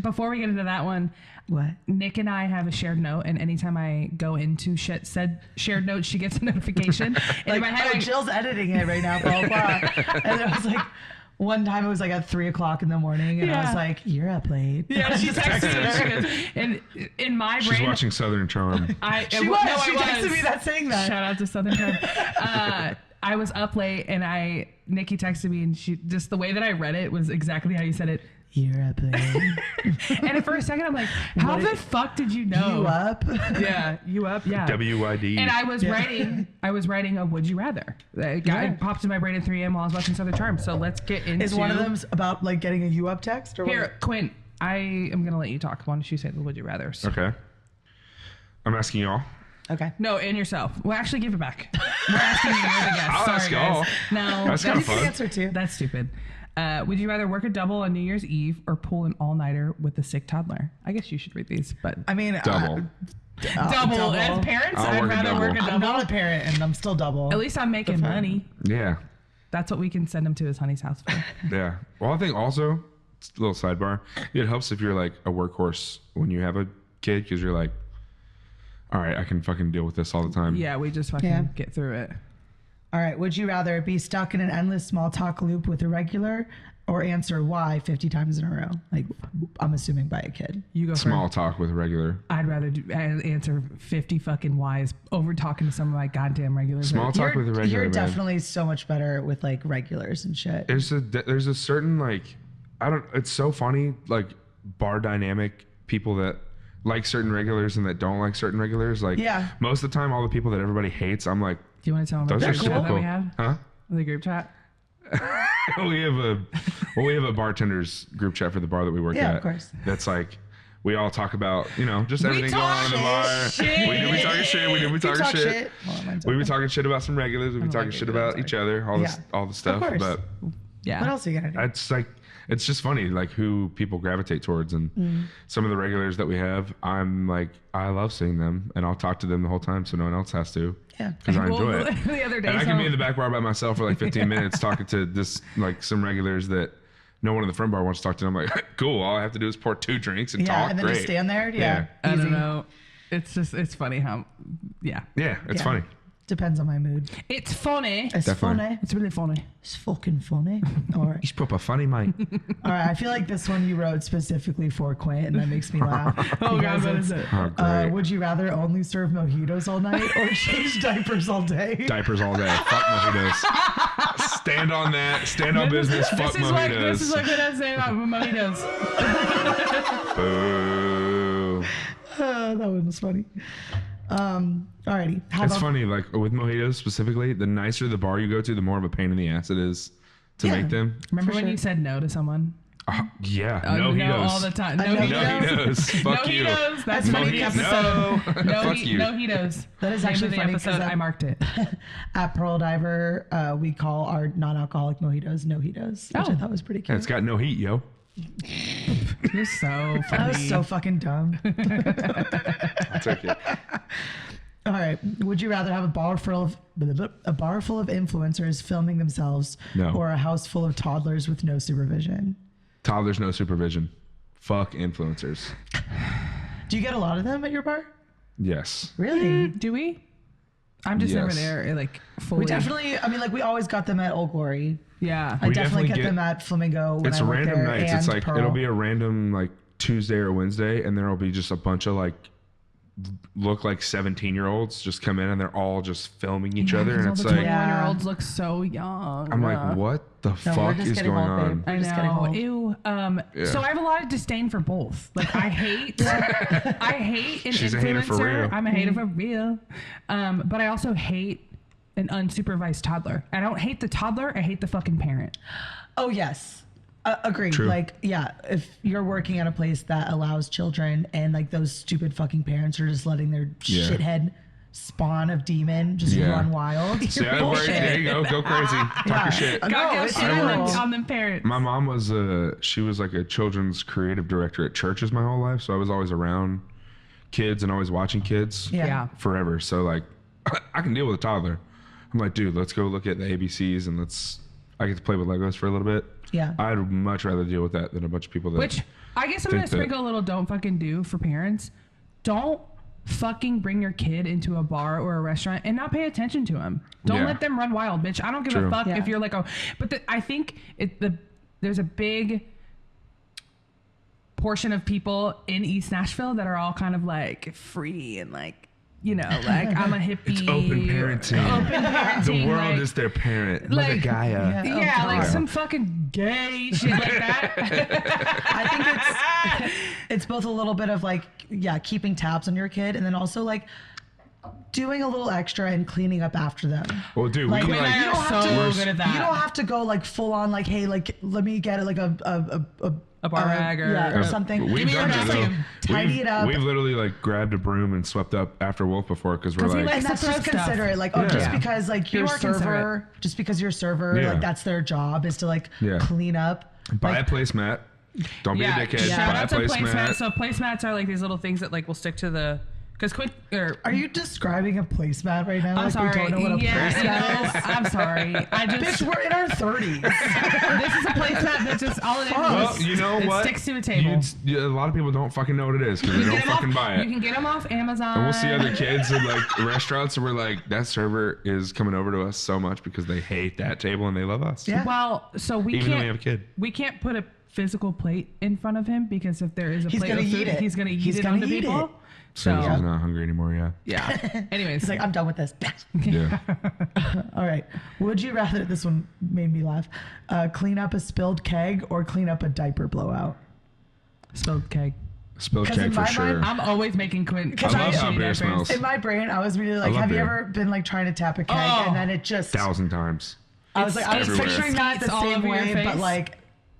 Speaker 1: before we get into that one,
Speaker 2: What?
Speaker 1: Nick and I have a shared note, and anytime I go into said shared note, she gets a notification. And in my head,
Speaker 2: Jill's editing it right now, blah, blah, blah. And it was like, one time it was like at 3:00 in the morning, and I was like, "You're up late."
Speaker 1: yeah, she texted me. She goes, and in my brain,
Speaker 3: She's watching Southern Charm.
Speaker 2: She texted me that saying that.
Speaker 1: Shout out to Southern Charm. I was up late, and Nikki texted me, and she just the way that I read it was exactly how you said it.
Speaker 2: You're up late.
Speaker 1: And for a second, I'm like, how the fuck did you know?
Speaker 2: You up?
Speaker 1: Yeah, you up? Yeah.
Speaker 3: WYD.
Speaker 1: And I was writing a would you rather. It popped in my brain at 3 a.m. while I was watching Southern Charm. So let's get into.
Speaker 2: Is one of them about like getting a you up text or
Speaker 1: Here, Quint, I am gonna let you talk. Why don't you say the would you rathers?
Speaker 3: Okay. I'm asking y'all.
Speaker 2: Okay.
Speaker 1: No, and yourself. Well, actually, give it back. We're asking you. You're the guest.
Speaker 3: I'll
Speaker 1: Sorry,
Speaker 3: ask
Speaker 1: guys.
Speaker 3: y'all.
Speaker 1: No,
Speaker 3: That's kind of
Speaker 2: You can
Speaker 3: fun.
Speaker 2: answer too.
Speaker 1: that's stupid. Would you rather work a double on New Year's Eve or pull an all-nighter with a sick toddler? I guess you should read these, but
Speaker 2: I mean,
Speaker 3: Double.
Speaker 1: double. As parents,
Speaker 3: I'll
Speaker 1: I'd
Speaker 3: work a
Speaker 1: rather
Speaker 3: double.
Speaker 1: work a
Speaker 2: I'm
Speaker 1: double.
Speaker 2: not a parent, and I'm still double.
Speaker 1: At least I'm making money.
Speaker 3: Yeah.
Speaker 1: That's what we can send him to his honey's house for.
Speaker 3: Yeah. Well, I think also, it's a little sidebar, it helps if you're like a workhorse when you have a kid because you're like, all right, I can fucking deal with this all the time.
Speaker 1: Yeah, we just fucking get through it.
Speaker 2: All right. Would you rather be stuck in an endless small talk loop with a regular, or answer why 50 times in a row? Like, I'm assuming by a kid.
Speaker 1: You go
Speaker 3: Small
Speaker 1: first.
Speaker 3: talk with a regular.
Speaker 1: I'd rather answer 50 fucking whys over talking to some of my goddamn regulars.
Speaker 3: Small talk with a regular.
Speaker 2: You're
Speaker 3: man.
Speaker 2: definitely so much better with like regulars and shit.
Speaker 3: There's a certain like, it's so funny, like bar dynamic people that like certain regulars and that don't like certain regulars. Like, most of the time, all the people that everybody hates, I'm like,
Speaker 1: Do you want to tell them
Speaker 3: those
Speaker 1: about
Speaker 3: are
Speaker 1: the group
Speaker 3: super
Speaker 1: chat that
Speaker 3: cool.
Speaker 1: we have?
Speaker 3: Huh?
Speaker 1: The group chat?
Speaker 3: we have a bartenders group chat for the bar that we work at.
Speaker 2: Yeah, of course.
Speaker 3: That's like, we all talk about, just everything going
Speaker 1: talk
Speaker 3: on in the bar.
Speaker 1: shit.
Speaker 3: We talking shit. We talking
Speaker 2: talk
Speaker 3: shit.
Speaker 2: shit. Well, mine's
Speaker 3: We be
Speaker 2: open.
Speaker 3: talking shit about some regulars. We be talking shit about each other. All the stuff.
Speaker 2: course.
Speaker 3: But
Speaker 1: Yeah.
Speaker 2: What else are you gonna do?
Speaker 3: it's like, it's just funny, like who people gravitate towards, and some of the regulars that we have, I'm like, I love seeing them, and I'll talk to them the whole time, so no one else has to.
Speaker 2: Yeah.
Speaker 3: Because I enjoy it.
Speaker 1: The other day,
Speaker 3: And I can be in the back bar by myself for like 15 minutes talking to this, like some regulars that no one in the front bar wants to talk to. I'm like, cool. All I have to do is pour 2 drinks and talk.
Speaker 2: And then
Speaker 3: Great.
Speaker 2: just stand there.
Speaker 3: Yeah.
Speaker 1: I
Speaker 2: Easy.
Speaker 1: don't know. It's funny how,
Speaker 3: Yeah, it's funny.
Speaker 2: Depends on my mood.
Speaker 1: It's funny.
Speaker 2: It's
Speaker 3: Definitely.
Speaker 2: funny.
Speaker 1: It's really funny.
Speaker 2: It's fucking funny. All right.
Speaker 3: He's proper funny, mate.
Speaker 2: All right. I feel like this one you wrote specifically for Quint, and that makes me laugh.
Speaker 1: Oh, God,
Speaker 2: because
Speaker 1: what
Speaker 2: it's,
Speaker 1: is it?
Speaker 3: Oh, great.
Speaker 2: would you rather only serve mojitos all night or change diapers all day?
Speaker 3: Diapers all day. Fuck mojitos. Stand on that. Stand on business. Fuck mojitos.
Speaker 1: This is what I say about mojitos.
Speaker 3: Boo.
Speaker 2: That one was funny. Alrighty.
Speaker 3: It's funny, like with mojitos specifically, the nicer the bar you go to, the more of a pain in the ass it is to
Speaker 2: Yeah.
Speaker 3: make them.
Speaker 1: Remember
Speaker 2: For
Speaker 1: when
Speaker 2: sure.
Speaker 1: you said no to someone?
Speaker 3: Yeah,
Speaker 1: Oh,
Speaker 3: no
Speaker 1: no,
Speaker 3: hitos.
Speaker 1: all the time. No
Speaker 2: I know
Speaker 1: hitos.
Speaker 3: No hitos. Fuck
Speaker 1: no
Speaker 3: you.
Speaker 1: hitos. That's
Speaker 2: That's
Speaker 1: the name of the
Speaker 2: funny.
Speaker 1: episode.
Speaker 3: No. Fuck you.
Speaker 1: No hitos.
Speaker 2: That is
Speaker 1: Name
Speaker 2: actually
Speaker 1: of the
Speaker 2: funny
Speaker 1: episode.
Speaker 2: 'cause
Speaker 1: I marked it.
Speaker 2: At Pearl Diver, we call our non-alcoholic mojitos no-hitos, which I
Speaker 1: Oh.
Speaker 2: thought was pretty
Speaker 3: Yeah,
Speaker 2: cute.
Speaker 3: it's got no heat, yo.
Speaker 1: You're so funny.
Speaker 2: That was so fucking dumb.
Speaker 3: I'll take it.
Speaker 2: All right. Would you rather have a bar full of influencers filming themselves,
Speaker 3: No.
Speaker 2: or a house full of toddlers with no supervision?
Speaker 3: Toddlers, no supervision. Fuck influencers.
Speaker 2: Do you get a lot of them at your bar?
Speaker 3: Yes.
Speaker 2: Really?
Speaker 1: Do we? I'm just never
Speaker 3: Yes.
Speaker 1: there, like, fully.
Speaker 2: We definitely. I mean, like we always got them at Old Glory.
Speaker 1: Yeah.
Speaker 2: I
Speaker 3: We
Speaker 2: definitely
Speaker 3: definitely
Speaker 2: get
Speaker 3: get-
Speaker 2: them at Flamingo when
Speaker 3: It's
Speaker 2: I work
Speaker 3: random
Speaker 2: there,
Speaker 3: nights.
Speaker 2: and
Speaker 3: It's like
Speaker 2: Pearl.
Speaker 3: it'll be a random like Tuesday or Wednesday, and there'll be just a bunch of like look like 17-year-olds just come in, and they're all just filming each other, and it's
Speaker 1: all the
Speaker 3: like
Speaker 1: 21-year-olds look so young.
Speaker 3: I'm like, what the
Speaker 2: No, we're
Speaker 3: fuck
Speaker 2: just
Speaker 3: is
Speaker 2: getting
Speaker 3: going
Speaker 2: old, babe.
Speaker 3: on?
Speaker 1: I
Speaker 2: We're just getting
Speaker 1: know.
Speaker 2: old.
Speaker 1: Ew.
Speaker 3: Yeah.
Speaker 1: So I have a lot of disdain for both. Like I hate an
Speaker 3: She's a
Speaker 1: influencer.
Speaker 3: hater for real.
Speaker 1: I'm a hater for real. But I also hate an unsupervised toddler. I don't hate the toddler. I hate the fucking parent.
Speaker 2: Oh yes. Agreed.
Speaker 3: True.
Speaker 2: Like, yeah, if you're working at a place that allows children and like those stupid fucking parents are just letting their
Speaker 3: Yeah.
Speaker 2: shithead spawn of demon just
Speaker 3: Yeah.
Speaker 2: run wild.
Speaker 3: See, I worry, there you go crazy, talk
Speaker 2: Yeah.
Speaker 3: your shit.
Speaker 2: No,
Speaker 1: Go
Speaker 2: it's
Speaker 1: shit
Speaker 3: terrible.
Speaker 1: on them parents.
Speaker 3: My mom was she was like a children's creative director at churches my whole life, so I was always around kids and always watching kids
Speaker 2: Yeah.
Speaker 3: forever. So like, I can deal with a toddler. I'm like, dude, let's go look at the ABCs and I get to play with Legos for a little bit.
Speaker 2: Yeah.
Speaker 3: I'd much rather deal with that than a bunch of people that.
Speaker 1: Which I guess I'm
Speaker 3: think
Speaker 1: gonna sprinkle a little don't fucking do for parents. Don't fucking bring your kid into a bar or a restaurant and not pay attention to them. Don't
Speaker 3: Yeah.
Speaker 1: let them run wild, bitch. I don't give a
Speaker 3: True.
Speaker 1: fuck
Speaker 2: Yeah.
Speaker 1: if you're like, I think there's a big portion of people in East Nashville that are all kind of like free and like, you know, like I'm a hippie.
Speaker 3: It's open parenting.
Speaker 1: Open parenting.
Speaker 3: The world
Speaker 1: like,
Speaker 3: is their parent.
Speaker 1: like-
Speaker 3: Look at Gaia.
Speaker 2: Yeah.
Speaker 1: yeah,
Speaker 2: Oh,
Speaker 1: like
Speaker 2: God.
Speaker 1: some fucking gay shit like that.
Speaker 2: I think it's both a little bit of like, yeah, keeping tabs on your kid, and then also like doing a little extra and cleaning up after them.
Speaker 3: Well, dude,
Speaker 2: Like,
Speaker 3: we
Speaker 2: when
Speaker 3: like
Speaker 2: you don't have
Speaker 1: so
Speaker 2: to-
Speaker 1: good at that.
Speaker 2: You don't have to go like full on like, hey, like let me get like
Speaker 1: A bar rag or-
Speaker 2: yeah, or
Speaker 1: or-
Speaker 2: something.
Speaker 3: We've
Speaker 1: Give me your
Speaker 3: done that though.
Speaker 1: vacuum.
Speaker 2: Tidy it up.
Speaker 3: We've literally like grabbed a broom and swept up after Wolf before because we're
Speaker 1: 'Cause he
Speaker 3: like,
Speaker 2: And
Speaker 1: likes
Speaker 2: that's
Speaker 1: to
Speaker 2: just
Speaker 1: throw stuff.
Speaker 2: considerate. Like,
Speaker 3: Yeah.
Speaker 2: just because like your
Speaker 1: more considerate.
Speaker 2: server, just because you're a server,
Speaker 3: Yeah.
Speaker 2: like that's their job is to like
Speaker 3: Yeah.
Speaker 2: clean up.
Speaker 3: buy
Speaker 2: Like,
Speaker 3: a placemat. Don't be a dickhead.
Speaker 1: Shout
Speaker 3: Buy a
Speaker 1: out to placemats.
Speaker 3: placemat.
Speaker 1: So placemats are like these little things that like will stick to the because Quint or
Speaker 2: are you describing a placemat right now?
Speaker 1: I'm
Speaker 2: Like,
Speaker 1: sorry.
Speaker 2: we don't know what a
Speaker 1: Yeah,
Speaker 2: placemat
Speaker 1: you know,
Speaker 2: is.
Speaker 1: I'm sorry. I just
Speaker 2: Bitch, we're in our 30s.
Speaker 1: this is a placemat that just all it is.
Speaker 3: Well,
Speaker 1: is
Speaker 3: you know
Speaker 1: it
Speaker 3: what?
Speaker 1: sticks to a table.
Speaker 3: A lot of people don't fucking know what it is because they
Speaker 1: You
Speaker 3: don't
Speaker 1: get 'em
Speaker 3: fucking
Speaker 1: off,
Speaker 3: buy
Speaker 1: You
Speaker 3: it.
Speaker 1: can get them off Amazon.
Speaker 3: And we'll see other kids in like restaurants and we're like, that server is coming over to us so much because they hate that table and they love us.
Speaker 2: Yeah.
Speaker 1: Well, so we
Speaker 3: Even though
Speaker 1: can't.
Speaker 3: we have a kid.
Speaker 1: We can't put a physical plate in front of him because if there is a
Speaker 2: He's
Speaker 1: plate
Speaker 2: gonna
Speaker 1: of
Speaker 2: eat
Speaker 1: food,
Speaker 2: it.
Speaker 1: he's gonna eat
Speaker 2: He's
Speaker 1: it
Speaker 2: gonna
Speaker 1: onto
Speaker 2: eat
Speaker 1: people.
Speaker 2: it.
Speaker 3: So
Speaker 1: So
Speaker 3: he's not hungry anymore, yeah.
Speaker 1: yeah. Anyways,
Speaker 2: He's like, I'm done with this.
Speaker 3: Yeah.
Speaker 2: All right. Would you rather, this one made me laugh, clean up a spilled keg or clean up a diaper blowout?
Speaker 1: spilled keg.
Speaker 3: Spilled
Speaker 2: 'Cause
Speaker 3: keg
Speaker 2: in
Speaker 3: for
Speaker 2: my
Speaker 3: sure.
Speaker 2: mind,
Speaker 1: I'm always making Quint.
Speaker 3: I love
Speaker 2: I-
Speaker 3: how beer
Speaker 1: diapers.
Speaker 3: smells.
Speaker 2: In my brain, I was really like,
Speaker 3: love
Speaker 2: have you
Speaker 3: beer.
Speaker 2: ever been like trying to tap a keg
Speaker 1: Oh.
Speaker 2: and then it just,
Speaker 3: 1,000 times.
Speaker 2: I was like, I was
Speaker 3: everywhere.
Speaker 2: picturing that the
Speaker 1: Skeets all
Speaker 2: same
Speaker 1: over your
Speaker 2: way, but
Speaker 1: face.
Speaker 2: like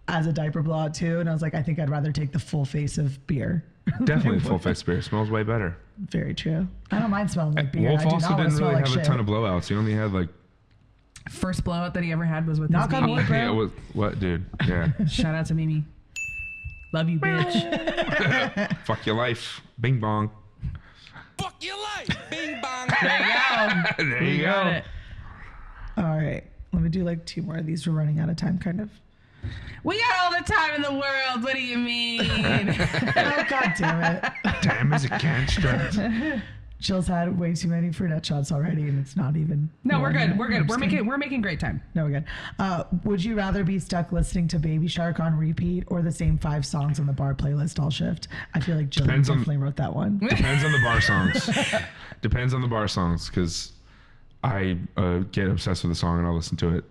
Speaker 2: as a diaper blowout too. And I was like, I think I'd rather take the full face of beer.
Speaker 3: Definitely full face beer. Smells way better.
Speaker 2: Very true. I don't mind smelling like beer.
Speaker 3: Wolf
Speaker 2: I do
Speaker 3: also
Speaker 2: not want to
Speaker 3: didn't
Speaker 2: smell
Speaker 3: really
Speaker 2: like
Speaker 3: have
Speaker 2: shit.
Speaker 3: a ton of blowouts. He only had like,
Speaker 1: First blowout that he ever had was with
Speaker 2: Knock
Speaker 1: his
Speaker 2: on
Speaker 1: Mimi.
Speaker 2: wood, bro.
Speaker 3: yeah, what, dude? Yeah.
Speaker 1: Shout out to Mimi. Love you, bitch.
Speaker 3: Fuck your life. Bing bong.
Speaker 4: Fuck your life. Bing bong.
Speaker 1: There you go.
Speaker 3: There you
Speaker 1: Got
Speaker 3: go.
Speaker 1: it.
Speaker 2: All right. Let me do like 2 more of these. We're running out of time, kind of.
Speaker 1: We got all the time in the world. What do you mean?
Speaker 2: Oh, God damn it.
Speaker 3: Time is a construct.
Speaker 2: Jill's had way too many Fernet shots already, and it's not even.
Speaker 1: No, we're good. We're good.
Speaker 2: I'm just
Speaker 1: We're making great time.
Speaker 2: No, we're good. Would you rather be stuck listening to Baby Shark on repeat or the same 5 songs on the bar playlist all shift? I feel like Jill definitely wrote that one.
Speaker 3: Depends on the bar songs. Depends on the bar songs, because I get obsessed with a song and I'll listen to it.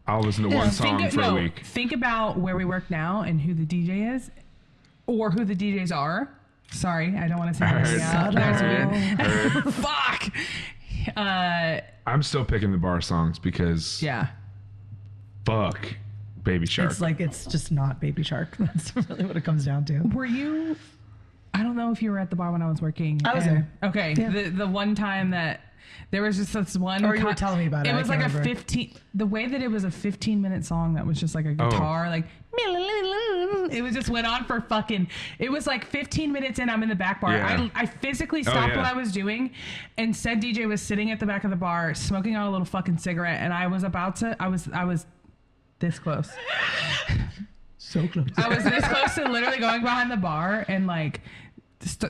Speaker 3: I'll listen to one song for a week.
Speaker 1: Think about where we work now and who the DJ is, or who the DJs are. Sorry, I don't want to say that. Fuck.
Speaker 3: I'm still picking the bar songs because fuck Baby Shark.
Speaker 2: It's like, it's just not Baby Shark. That's really what it comes down to.
Speaker 1: Were you? I don't know if you were at the bar when I was working.
Speaker 2: I was there.
Speaker 1: Okay, yeah. The one time that there was just this one.
Speaker 2: Or you were telling me about it.
Speaker 1: It was like a 15. The way that it was a 15-minute song that was just like a guitar, like. It was just went on for fucking. It was like 15 minutes in. I'm in the back bar.
Speaker 3: Yeah.
Speaker 1: I physically stopped what I was doing, and said DJ was sitting at the back of the bar smoking on a little fucking cigarette, and I was about to. I was this close.
Speaker 2: So close.
Speaker 1: I was this close to literally going behind the bar and like.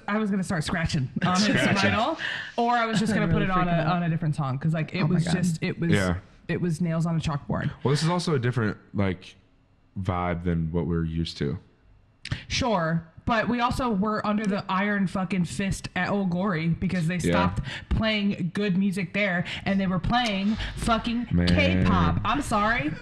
Speaker 1: I was gonna start scratching on his vinyl, or I was just gonna put it on a different song because like it was nails on a chalkboard.
Speaker 3: Well, this is also a different like vibe than what we're used to.
Speaker 1: Sure, but we also were under the iron fucking fist at Old Glory because they stopped playing good music there and they were playing fucking K-pop. I'm sorry.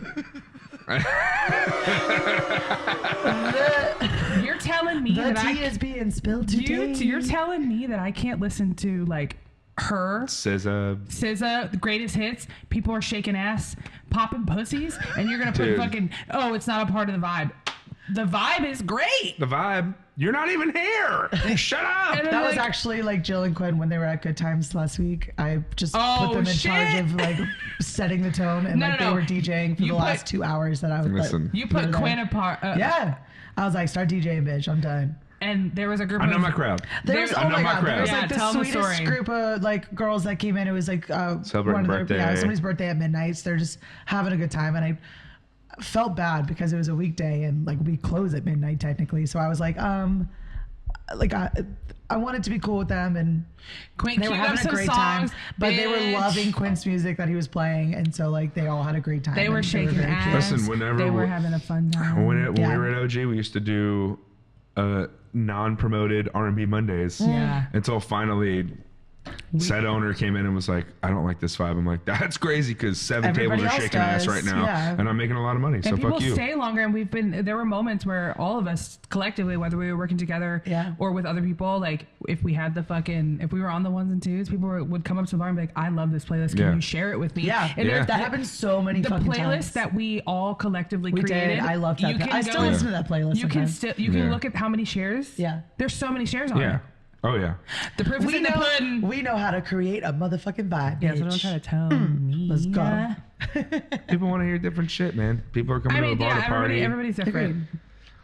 Speaker 1: You're telling me
Speaker 2: the
Speaker 1: that
Speaker 2: tea is being spilled today.
Speaker 1: You're telling me that I can't listen to like her SZA, the greatest hits. People are shaking ass, popping pussies, and you're gonna put fucking it's not a part of the vibe. The vibe is great.
Speaker 3: The vibe. You're not even here. Shut up.
Speaker 2: That was actually like Jill and Quint when they were at Good Times last week. I just put them in charge of like setting the tone, and they were DJing for the last 2 hours that I was.
Speaker 3: Listen,
Speaker 1: you put Quint apart.
Speaker 2: I was like, start DJing, bitch. I'm done.
Speaker 1: And there was a group.
Speaker 3: I know my crowd.
Speaker 2: There was like the
Speaker 1: tell
Speaker 2: sweetest group of like girls that came in. It was like
Speaker 3: celebrating birthday.
Speaker 2: Somebody's birthday at midnight. So they're just having a good time, and I felt bad because it was a weekday and like we close at midnight technically. So I was like, I wanted to be cool with them, and
Speaker 1: Quint
Speaker 2: they were having a great time, but they were loving Quint's music that he was playing, and so like they all had a great time.
Speaker 1: They were shaking ass.
Speaker 3: Listen, whenever
Speaker 1: they were having a fun time.
Speaker 3: When we were at OG, we used to do non-promoted R&B Mondays.
Speaker 1: Yeah.
Speaker 3: Until finally said owner came in and was like, I don't like this vibe. I'm like, that's crazy because 7 tables are shaking ass right now, and I'm making a lot of money. So
Speaker 1: and
Speaker 3: fuck you.
Speaker 1: People stay longer, and there were moments where all of us collectively, whether we were working together or with other people, like if we had if we were on the ones and twos, people would come up to the bar and be like, I love this playlist. Can you share it with me?
Speaker 2: Yeah. And that happens so many fucking times. The playlist
Speaker 1: that we all collectively created.
Speaker 2: I love that. I still listen to that playlist.
Speaker 1: You can look at how many shares.
Speaker 2: Yeah.
Speaker 1: There's so many shares on it.
Speaker 3: Oh yeah.
Speaker 1: The proof is in the pudding.
Speaker 2: We know how to create a motherfucking vibe.
Speaker 1: Yeah, so don't try to tell me.
Speaker 2: Let's go.
Speaker 3: People want to hear different shit, man. People are coming to the bar to party.
Speaker 1: Everybody's different.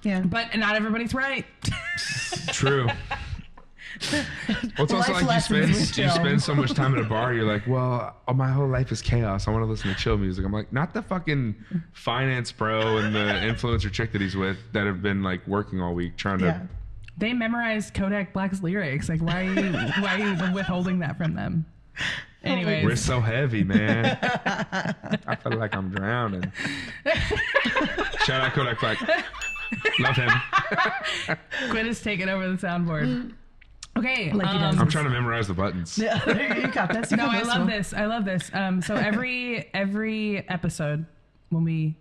Speaker 2: Yeah.
Speaker 1: But not everybody's right.
Speaker 3: True. Well, it's also like you spend so much time at a bar, you're like, well, my whole life is chaos. I want to listen to chill music. I'm like, not the fucking finance bro and the influencer chick that he's with that have been like working all week trying to.
Speaker 1: They memorized Kodak Black's lyrics. Like, why are you withholding that from them? Anyways.
Speaker 3: We're so heavy, man. I feel like I'm drowning. Shout out Kodak Black. Love him.
Speaker 1: Quint is taking over the soundboard. Okay.
Speaker 3: I'm trying to memorize the buttons.
Speaker 2: Yeah, you got this.
Speaker 1: I love this. I love this. So every episode, when we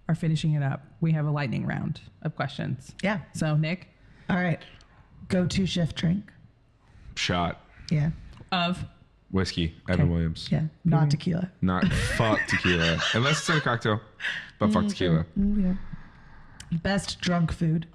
Speaker 1: are finishing it up, we have a lightning round of questions.
Speaker 2: Yeah.
Speaker 1: So, Nick.
Speaker 2: All right. Go-to shift drink.
Speaker 3: Shot.
Speaker 2: Yeah.
Speaker 1: Of?
Speaker 3: Whiskey. Evan Williams.
Speaker 2: Yeah. Not tequila.
Speaker 3: Not fuck tequila. Unless it's in a cocktail. But fuck tequila.
Speaker 2: Yeah. Best drunk food.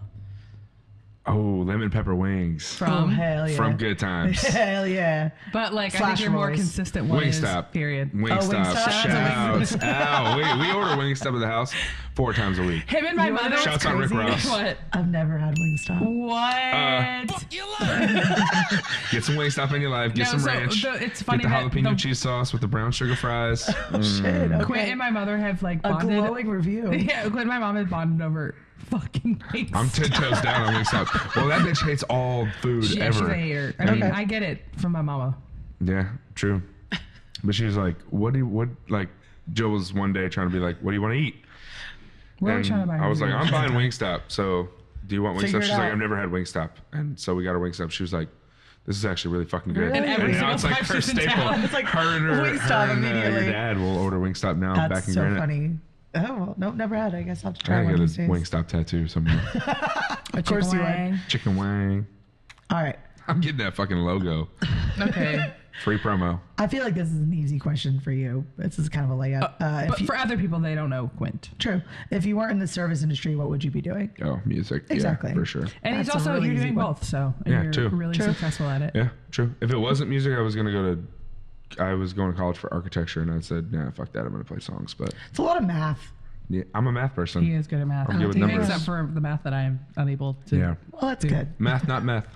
Speaker 3: Oh, lemon pepper wings.
Speaker 2: Hell yeah.
Speaker 3: From Good Times.
Speaker 2: Hell yeah.
Speaker 1: But like, I think your more consistent one
Speaker 3: Wingstop.
Speaker 1: is period.
Speaker 3: Wingstop. Shouts. Ow. We order Wingstop at the house 4 times a week.
Speaker 1: Him and my mother.
Speaker 3: Shouts out Rick Ross.
Speaker 1: What?
Speaker 2: I've never had Wingstop.
Speaker 1: What?
Speaker 4: Fuck your life.
Speaker 3: Get some Wingstop in your life. Get some ranch.
Speaker 1: It's funny
Speaker 3: get the jalapeno cheese sauce with the brown sugar fries.
Speaker 2: Oh shit. Okay.
Speaker 1: Quint and my mother have like
Speaker 2: a
Speaker 1: bonded.
Speaker 2: glowing review.
Speaker 1: Yeah, Quint and my mom have bonded over fucking Wingstop.
Speaker 3: I'm 10 toes down on Wingstop. Well, that bitch hates all food
Speaker 1: She's
Speaker 3: ever.
Speaker 1: a hater. I mean, I get it from my mama.
Speaker 3: Yeah, true. But she was like, like, Jill was one day trying to be like, what do you want to eat?
Speaker 1: We're trying to buy
Speaker 3: I was like, I'm buying
Speaker 1: Wingstop.
Speaker 3: Wingstop. So do you want
Speaker 2: Figure
Speaker 3: Wingstop?
Speaker 2: it
Speaker 3: She's like,
Speaker 2: out.
Speaker 3: I've never had Wingstop. And so we got a Wingstop. She was like, this is actually really fucking good.
Speaker 2: Really? And every
Speaker 3: now it's
Speaker 1: single
Speaker 3: like her
Speaker 1: person in
Speaker 3: staple.
Speaker 1: town.
Speaker 2: It's like
Speaker 3: her and
Speaker 2: Wingstop
Speaker 3: your
Speaker 2: immediately.
Speaker 3: dad will order Wingstop now
Speaker 2: That's
Speaker 3: back in
Speaker 2: so
Speaker 3: Granite.
Speaker 2: funny. Oh, well, nope, never had. I guess I'll have to try
Speaker 3: I
Speaker 2: one
Speaker 3: got a
Speaker 2: of these days.
Speaker 3: Wingstop tattoo somewhere.
Speaker 2: Of course you would.
Speaker 3: Chicken wang.
Speaker 2: All right.
Speaker 3: I'm getting that fucking logo.
Speaker 1: Okay.
Speaker 3: Free promo.
Speaker 2: I feel like this is an easy question for you. This is kind of a layup.
Speaker 1: But for other people, they don't know Quint.
Speaker 2: True. If you weren't in the service industry, what would you be doing?
Speaker 3: Oh, music.
Speaker 2: Exactly.
Speaker 3: Yeah, for sure.
Speaker 1: And
Speaker 2: That's
Speaker 1: he's
Speaker 2: a
Speaker 1: also,
Speaker 2: really
Speaker 1: you're
Speaker 2: easy
Speaker 1: doing
Speaker 2: one.
Speaker 1: both, so
Speaker 3: Yeah,
Speaker 1: you're
Speaker 3: too.
Speaker 1: really
Speaker 2: True.
Speaker 1: successful at it.
Speaker 3: Yeah, true. If it wasn't music, I was going to I was going to college for architecture, and I said, nah, fuck that. I'm going to play songs. But
Speaker 2: It's a lot of math.
Speaker 3: yeah, I'm a math person.
Speaker 1: He is good at math.
Speaker 3: I'm good with
Speaker 1: He makes
Speaker 3: numbers.
Speaker 1: up for the math that I am unable to.
Speaker 3: Yeah.
Speaker 2: Well, that's good.
Speaker 3: Math, not meth.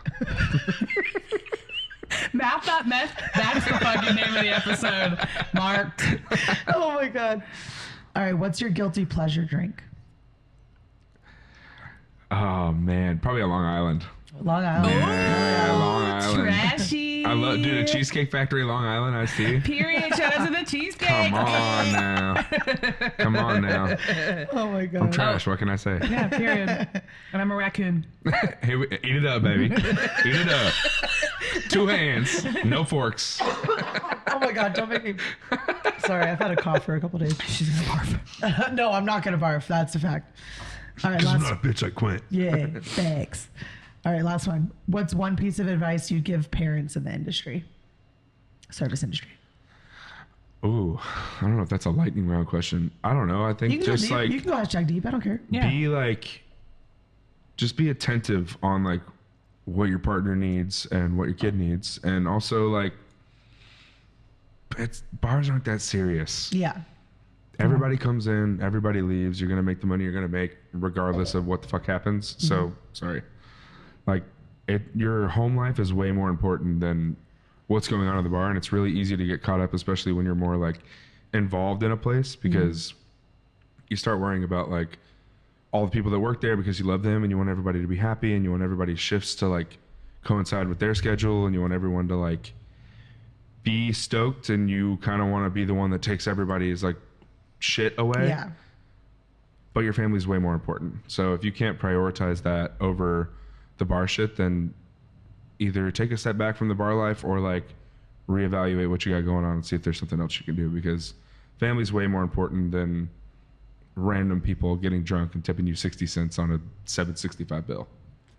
Speaker 1: Math, not meth. That's the fucking name of the episode. Marked.
Speaker 2: Oh my God. All right. What's your guilty pleasure drink?
Speaker 3: Oh, man. Probably a Long Island.
Speaker 2: Long Island.
Speaker 3: Yeah, Long Island.
Speaker 1: Trashy.
Speaker 3: I love, dude, a Cheesecake Factory Long Island iced tea.
Speaker 1: Period. Shout out to the cheesecake.
Speaker 3: Come on now. Come on now.
Speaker 2: Oh my God.
Speaker 3: I'm trash. What can I say?
Speaker 1: Yeah, period. And I'm a raccoon.
Speaker 3: Hey, eat it up, baby. Eat it up. 2 hands, no forks.
Speaker 2: Oh my God. Don't make me. Sorry. I've had a cough for a couple days.
Speaker 1: She's gonna barf.
Speaker 2: No, I'm not going to barf. That's a fact. All right.
Speaker 3: I'm
Speaker 2: Last.
Speaker 3: not a bitch, I quit.
Speaker 2: Yeah. Thanks. All right. Last one. What's one piece of advice you'd give parents in the industry? Service industry.
Speaker 3: Ooh, I don't know if that's a lightning round question. I don't know. I think
Speaker 2: You can
Speaker 3: just
Speaker 2: go deep.
Speaker 3: like
Speaker 2: You can go hashtag deep. I don't care.
Speaker 1: Yeah.
Speaker 3: be like, just be attentive on like what your partner needs and what your kid needs, and also like, bars aren't that serious.
Speaker 2: Yeah.
Speaker 3: Everybody comes in, everybody leaves. You're gonna make the money you're gonna make, regardless of what the fuck happens. So sorry, like your home life is way more important than what's going on at the bar, and it's really easy to get caught up, especially when you're more like involved in a place, because you start worrying about like all the people that work there because you love them and you want everybody to be happy and you want everybody's shifts to like coincide with their schedule and you want everyone to like be stoked, and you kind of want to be the one that takes everybody's like shit away.
Speaker 2: Yeah.
Speaker 3: But your family's way more important. So if you can't prioritize that over the bar shit, then either take a step back from the bar life or like reevaluate what you got going on and see if there's something else you can do, because family's way more important than random people getting drunk and tipping you 60 cents on a $7.65 bill.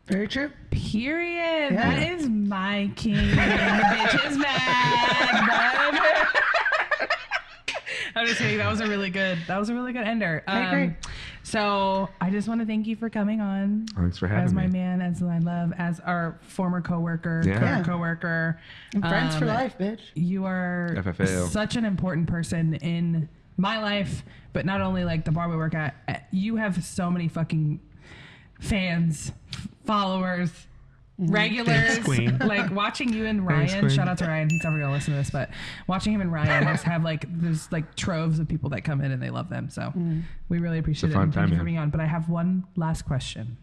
Speaker 2: Very true.
Speaker 1: Period.
Speaker 2: Yeah.
Speaker 1: That is my king. The bitch is mad. But I'm just kidding. That was a really good ender.
Speaker 2: I agree.
Speaker 1: So I just want to thank you for coming on.
Speaker 3: Thanks for having
Speaker 1: As my
Speaker 3: me.
Speaker 1: man, as I love, as our former coworker,
Speaker 3: Yeah.
Speaker 1: current coworker.
Speaker 2: And friends for life, bitch.
Speaker 1: You are
Speaker 3: FFAO.
Speaker 1: such an important person in my life, but not only like the bar we work at. You have so many fucking fans, followers, regulars.
Speaker 3: Thanks, Queen.
Speaker 1: Like watching you and
Speaker 3: Thanks,
Speaker 1: Ryan.
Speaker 3: Queen.
Speaker 1: Shout out to Ryan. He's never gonna listen to this, but watching him and Ryan just have like there's like troves of people that come in and they love them. So we really appreciate it.
Speaker 3: fun
Speaker 1: And thank
Speaker 3: time,
Speaker 1: you for
Speaker 3: man.
Speaker 1: being on. But I have one last question.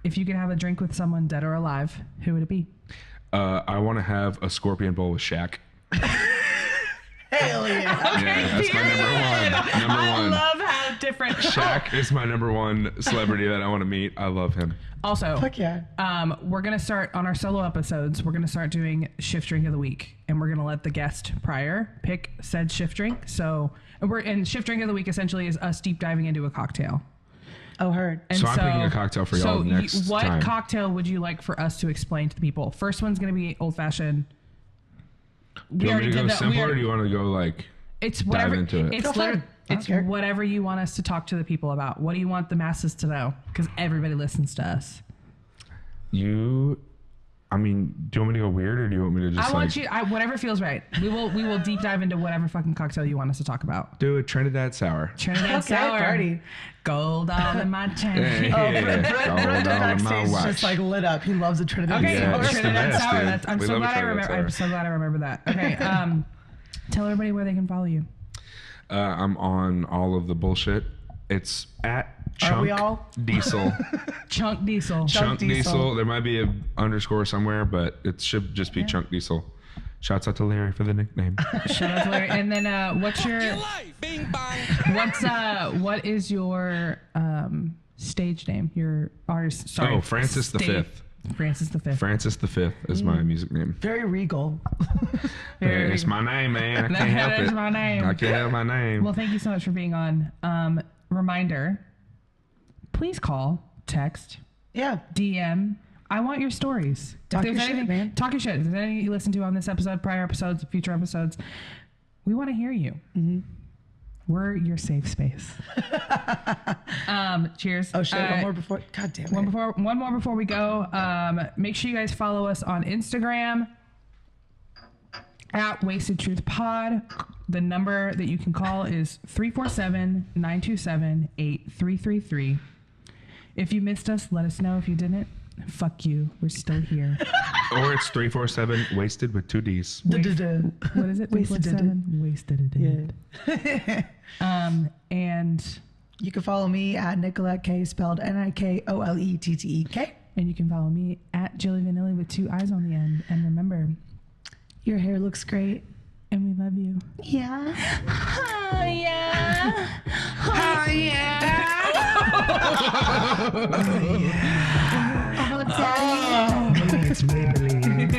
Speaker 1: If you could have a drink with someone dead or alive, who would it be?
Speaker 3: I want to have a scorpion bowl with Shaq.
Speaker 2: Hell yeah.
Speaker 3: Yeah, that's my number one. Number
Speaker 1: I
Speaker 3: one.
Speaker 1: love how different.
Speaker 3: Shaq is my number one celebrity that I want to meet. I love him.
Speaker 1: Also,
Speaker 2: Fuck yeah.
Speaker 1: we're gonna start on our solo episodes. We're gonna start doing shift drink of the week, and we're gonna let the guest prior pick said shift drink. So and shift drink of the week essentially is us deep diving into a cocktail.
Speaker 2: Oh, heard.
Speaker 1: And
Speaker 3: So I'm picking a cocktail for y'all next
Speaker 1: what
Speaker 3: time.
Speaker 1: cocktail would you like for us to explain to the people? First one's gonna be old fashioned.
Speaker 3: Do you want me to go simple, or do you want to go like
Speaker 1: It's whatever.
Speaker 3: into it?
Speaker 1: It's
Speaker 2: Go
Speaker 1: literally,
Speaker 2: fun. I don't
Speaker 1: it's
Speaker 2: care.
Speaker 1: whatever you want us to talk to the people about. What do you want the masses to know? Because everybody listens to us.
Speaker 3: you? I mean, do you want me to go weird, or do you want me to just
Speaker 1: I want you. Whatever feels right. We will deep dive into whatever fucking cocktail you want us to talk about.
Speaker 3: do a Trinidad sour?
Speaker 1: Trinidad
Speaker 2: Okay,
Speaker 1: sour,
Speaker 2: party.
Speaker 1: gold all in my chain.
Speaker 2: Oh,
Speaker 3: Yeah,
Speaker 2: Brett
Speaker 3: gold all in my
Speaker 2: backstage
Speaker 3: watch.
Speaker 2: just like lit up. He loves a Trinidad
Speaker 1: Okay,
Speaker 3: Yeah,
Speaker 2: sour.
Speaker 3: it's the
Speaker 1: Trinidad
Speaker 3: best,
Speaker 1: sour.
Speaker 3: dude.
Speaker 1: I'm
Speaker 3: We
Speaker 1: so
Speaker 3: love a
Speaker 1: glad I
Speaker 3: Trinidad
Speaker 1: remember.
Speaker 3: sour.
Speaker 1: I'm so glad I remember that. Okay. Tell everybody where they can follow you.
Speaker 3: I'm on all of the bullshit. It's at
Speaker 2: Are we all?
Speaker 3: Diesel.
Speaker 1: Chunk Diesel.
Speaker 3: Chunk Diesel. There might be a underscore somewhere, but it should just be Chunk Diesel. Shouts out to Larry for the nickname.
Speaker 1: Shout out to Larry. And then what is your stage name? Your artist? Sorry.
Speaker 3: Oh, Francis the Fifth.
Speaker 1: Francis the Fifth.
Speaker 3: Francis the Fifth is my music name.
Speaker 2: Very regal.
Speaker 3: It's my name, man. I can't help it.
Speaker 1: That is my name.
Speaker 3: I can't help my name.
Speaker 1: Well, thank you so much for being on. Reminder, please call, text, DM. I want your stories.
Speaker 2: Talk your shit, man.
Speaker 1: Talk your shit. If there's anything you listen to on this episode, prior episodes, future episodes, we want to hear you. Mm-hmm. We're your safe space. Cheers.
Speaker 2: Oh shit! One more before. God damn it.
Speaker 1: One more before we go. Make sure you guys follow us on Instagram at Wasted Truth Pod. The number that you can call is 347-927-8333. If you missed us, let us know. If you didn't, fuck you. We're still here.
Speaker 3: Or it's 347 wasted with 2 Ds.
Speaker 1: What is it? 347 wasted.
Speaker 2: Yeah.
Speaker 1: And
Speaker 2: you can follow me at Nicolette K, spelled Nikolettek.
Speaker 1: And you can follow me at Jilly Vanilli with 2 eyes on the end. And remember,
Speaker 2: your hair looks great.
Speaker 1: And we love you.
Speaker 2: Yeah.
Speaker 1: Oh, yeah.
Speaker 2: Oh, yeah.
Speaker 1: Oh, yeah.
Speaker 2: Oh, it's Maybelline.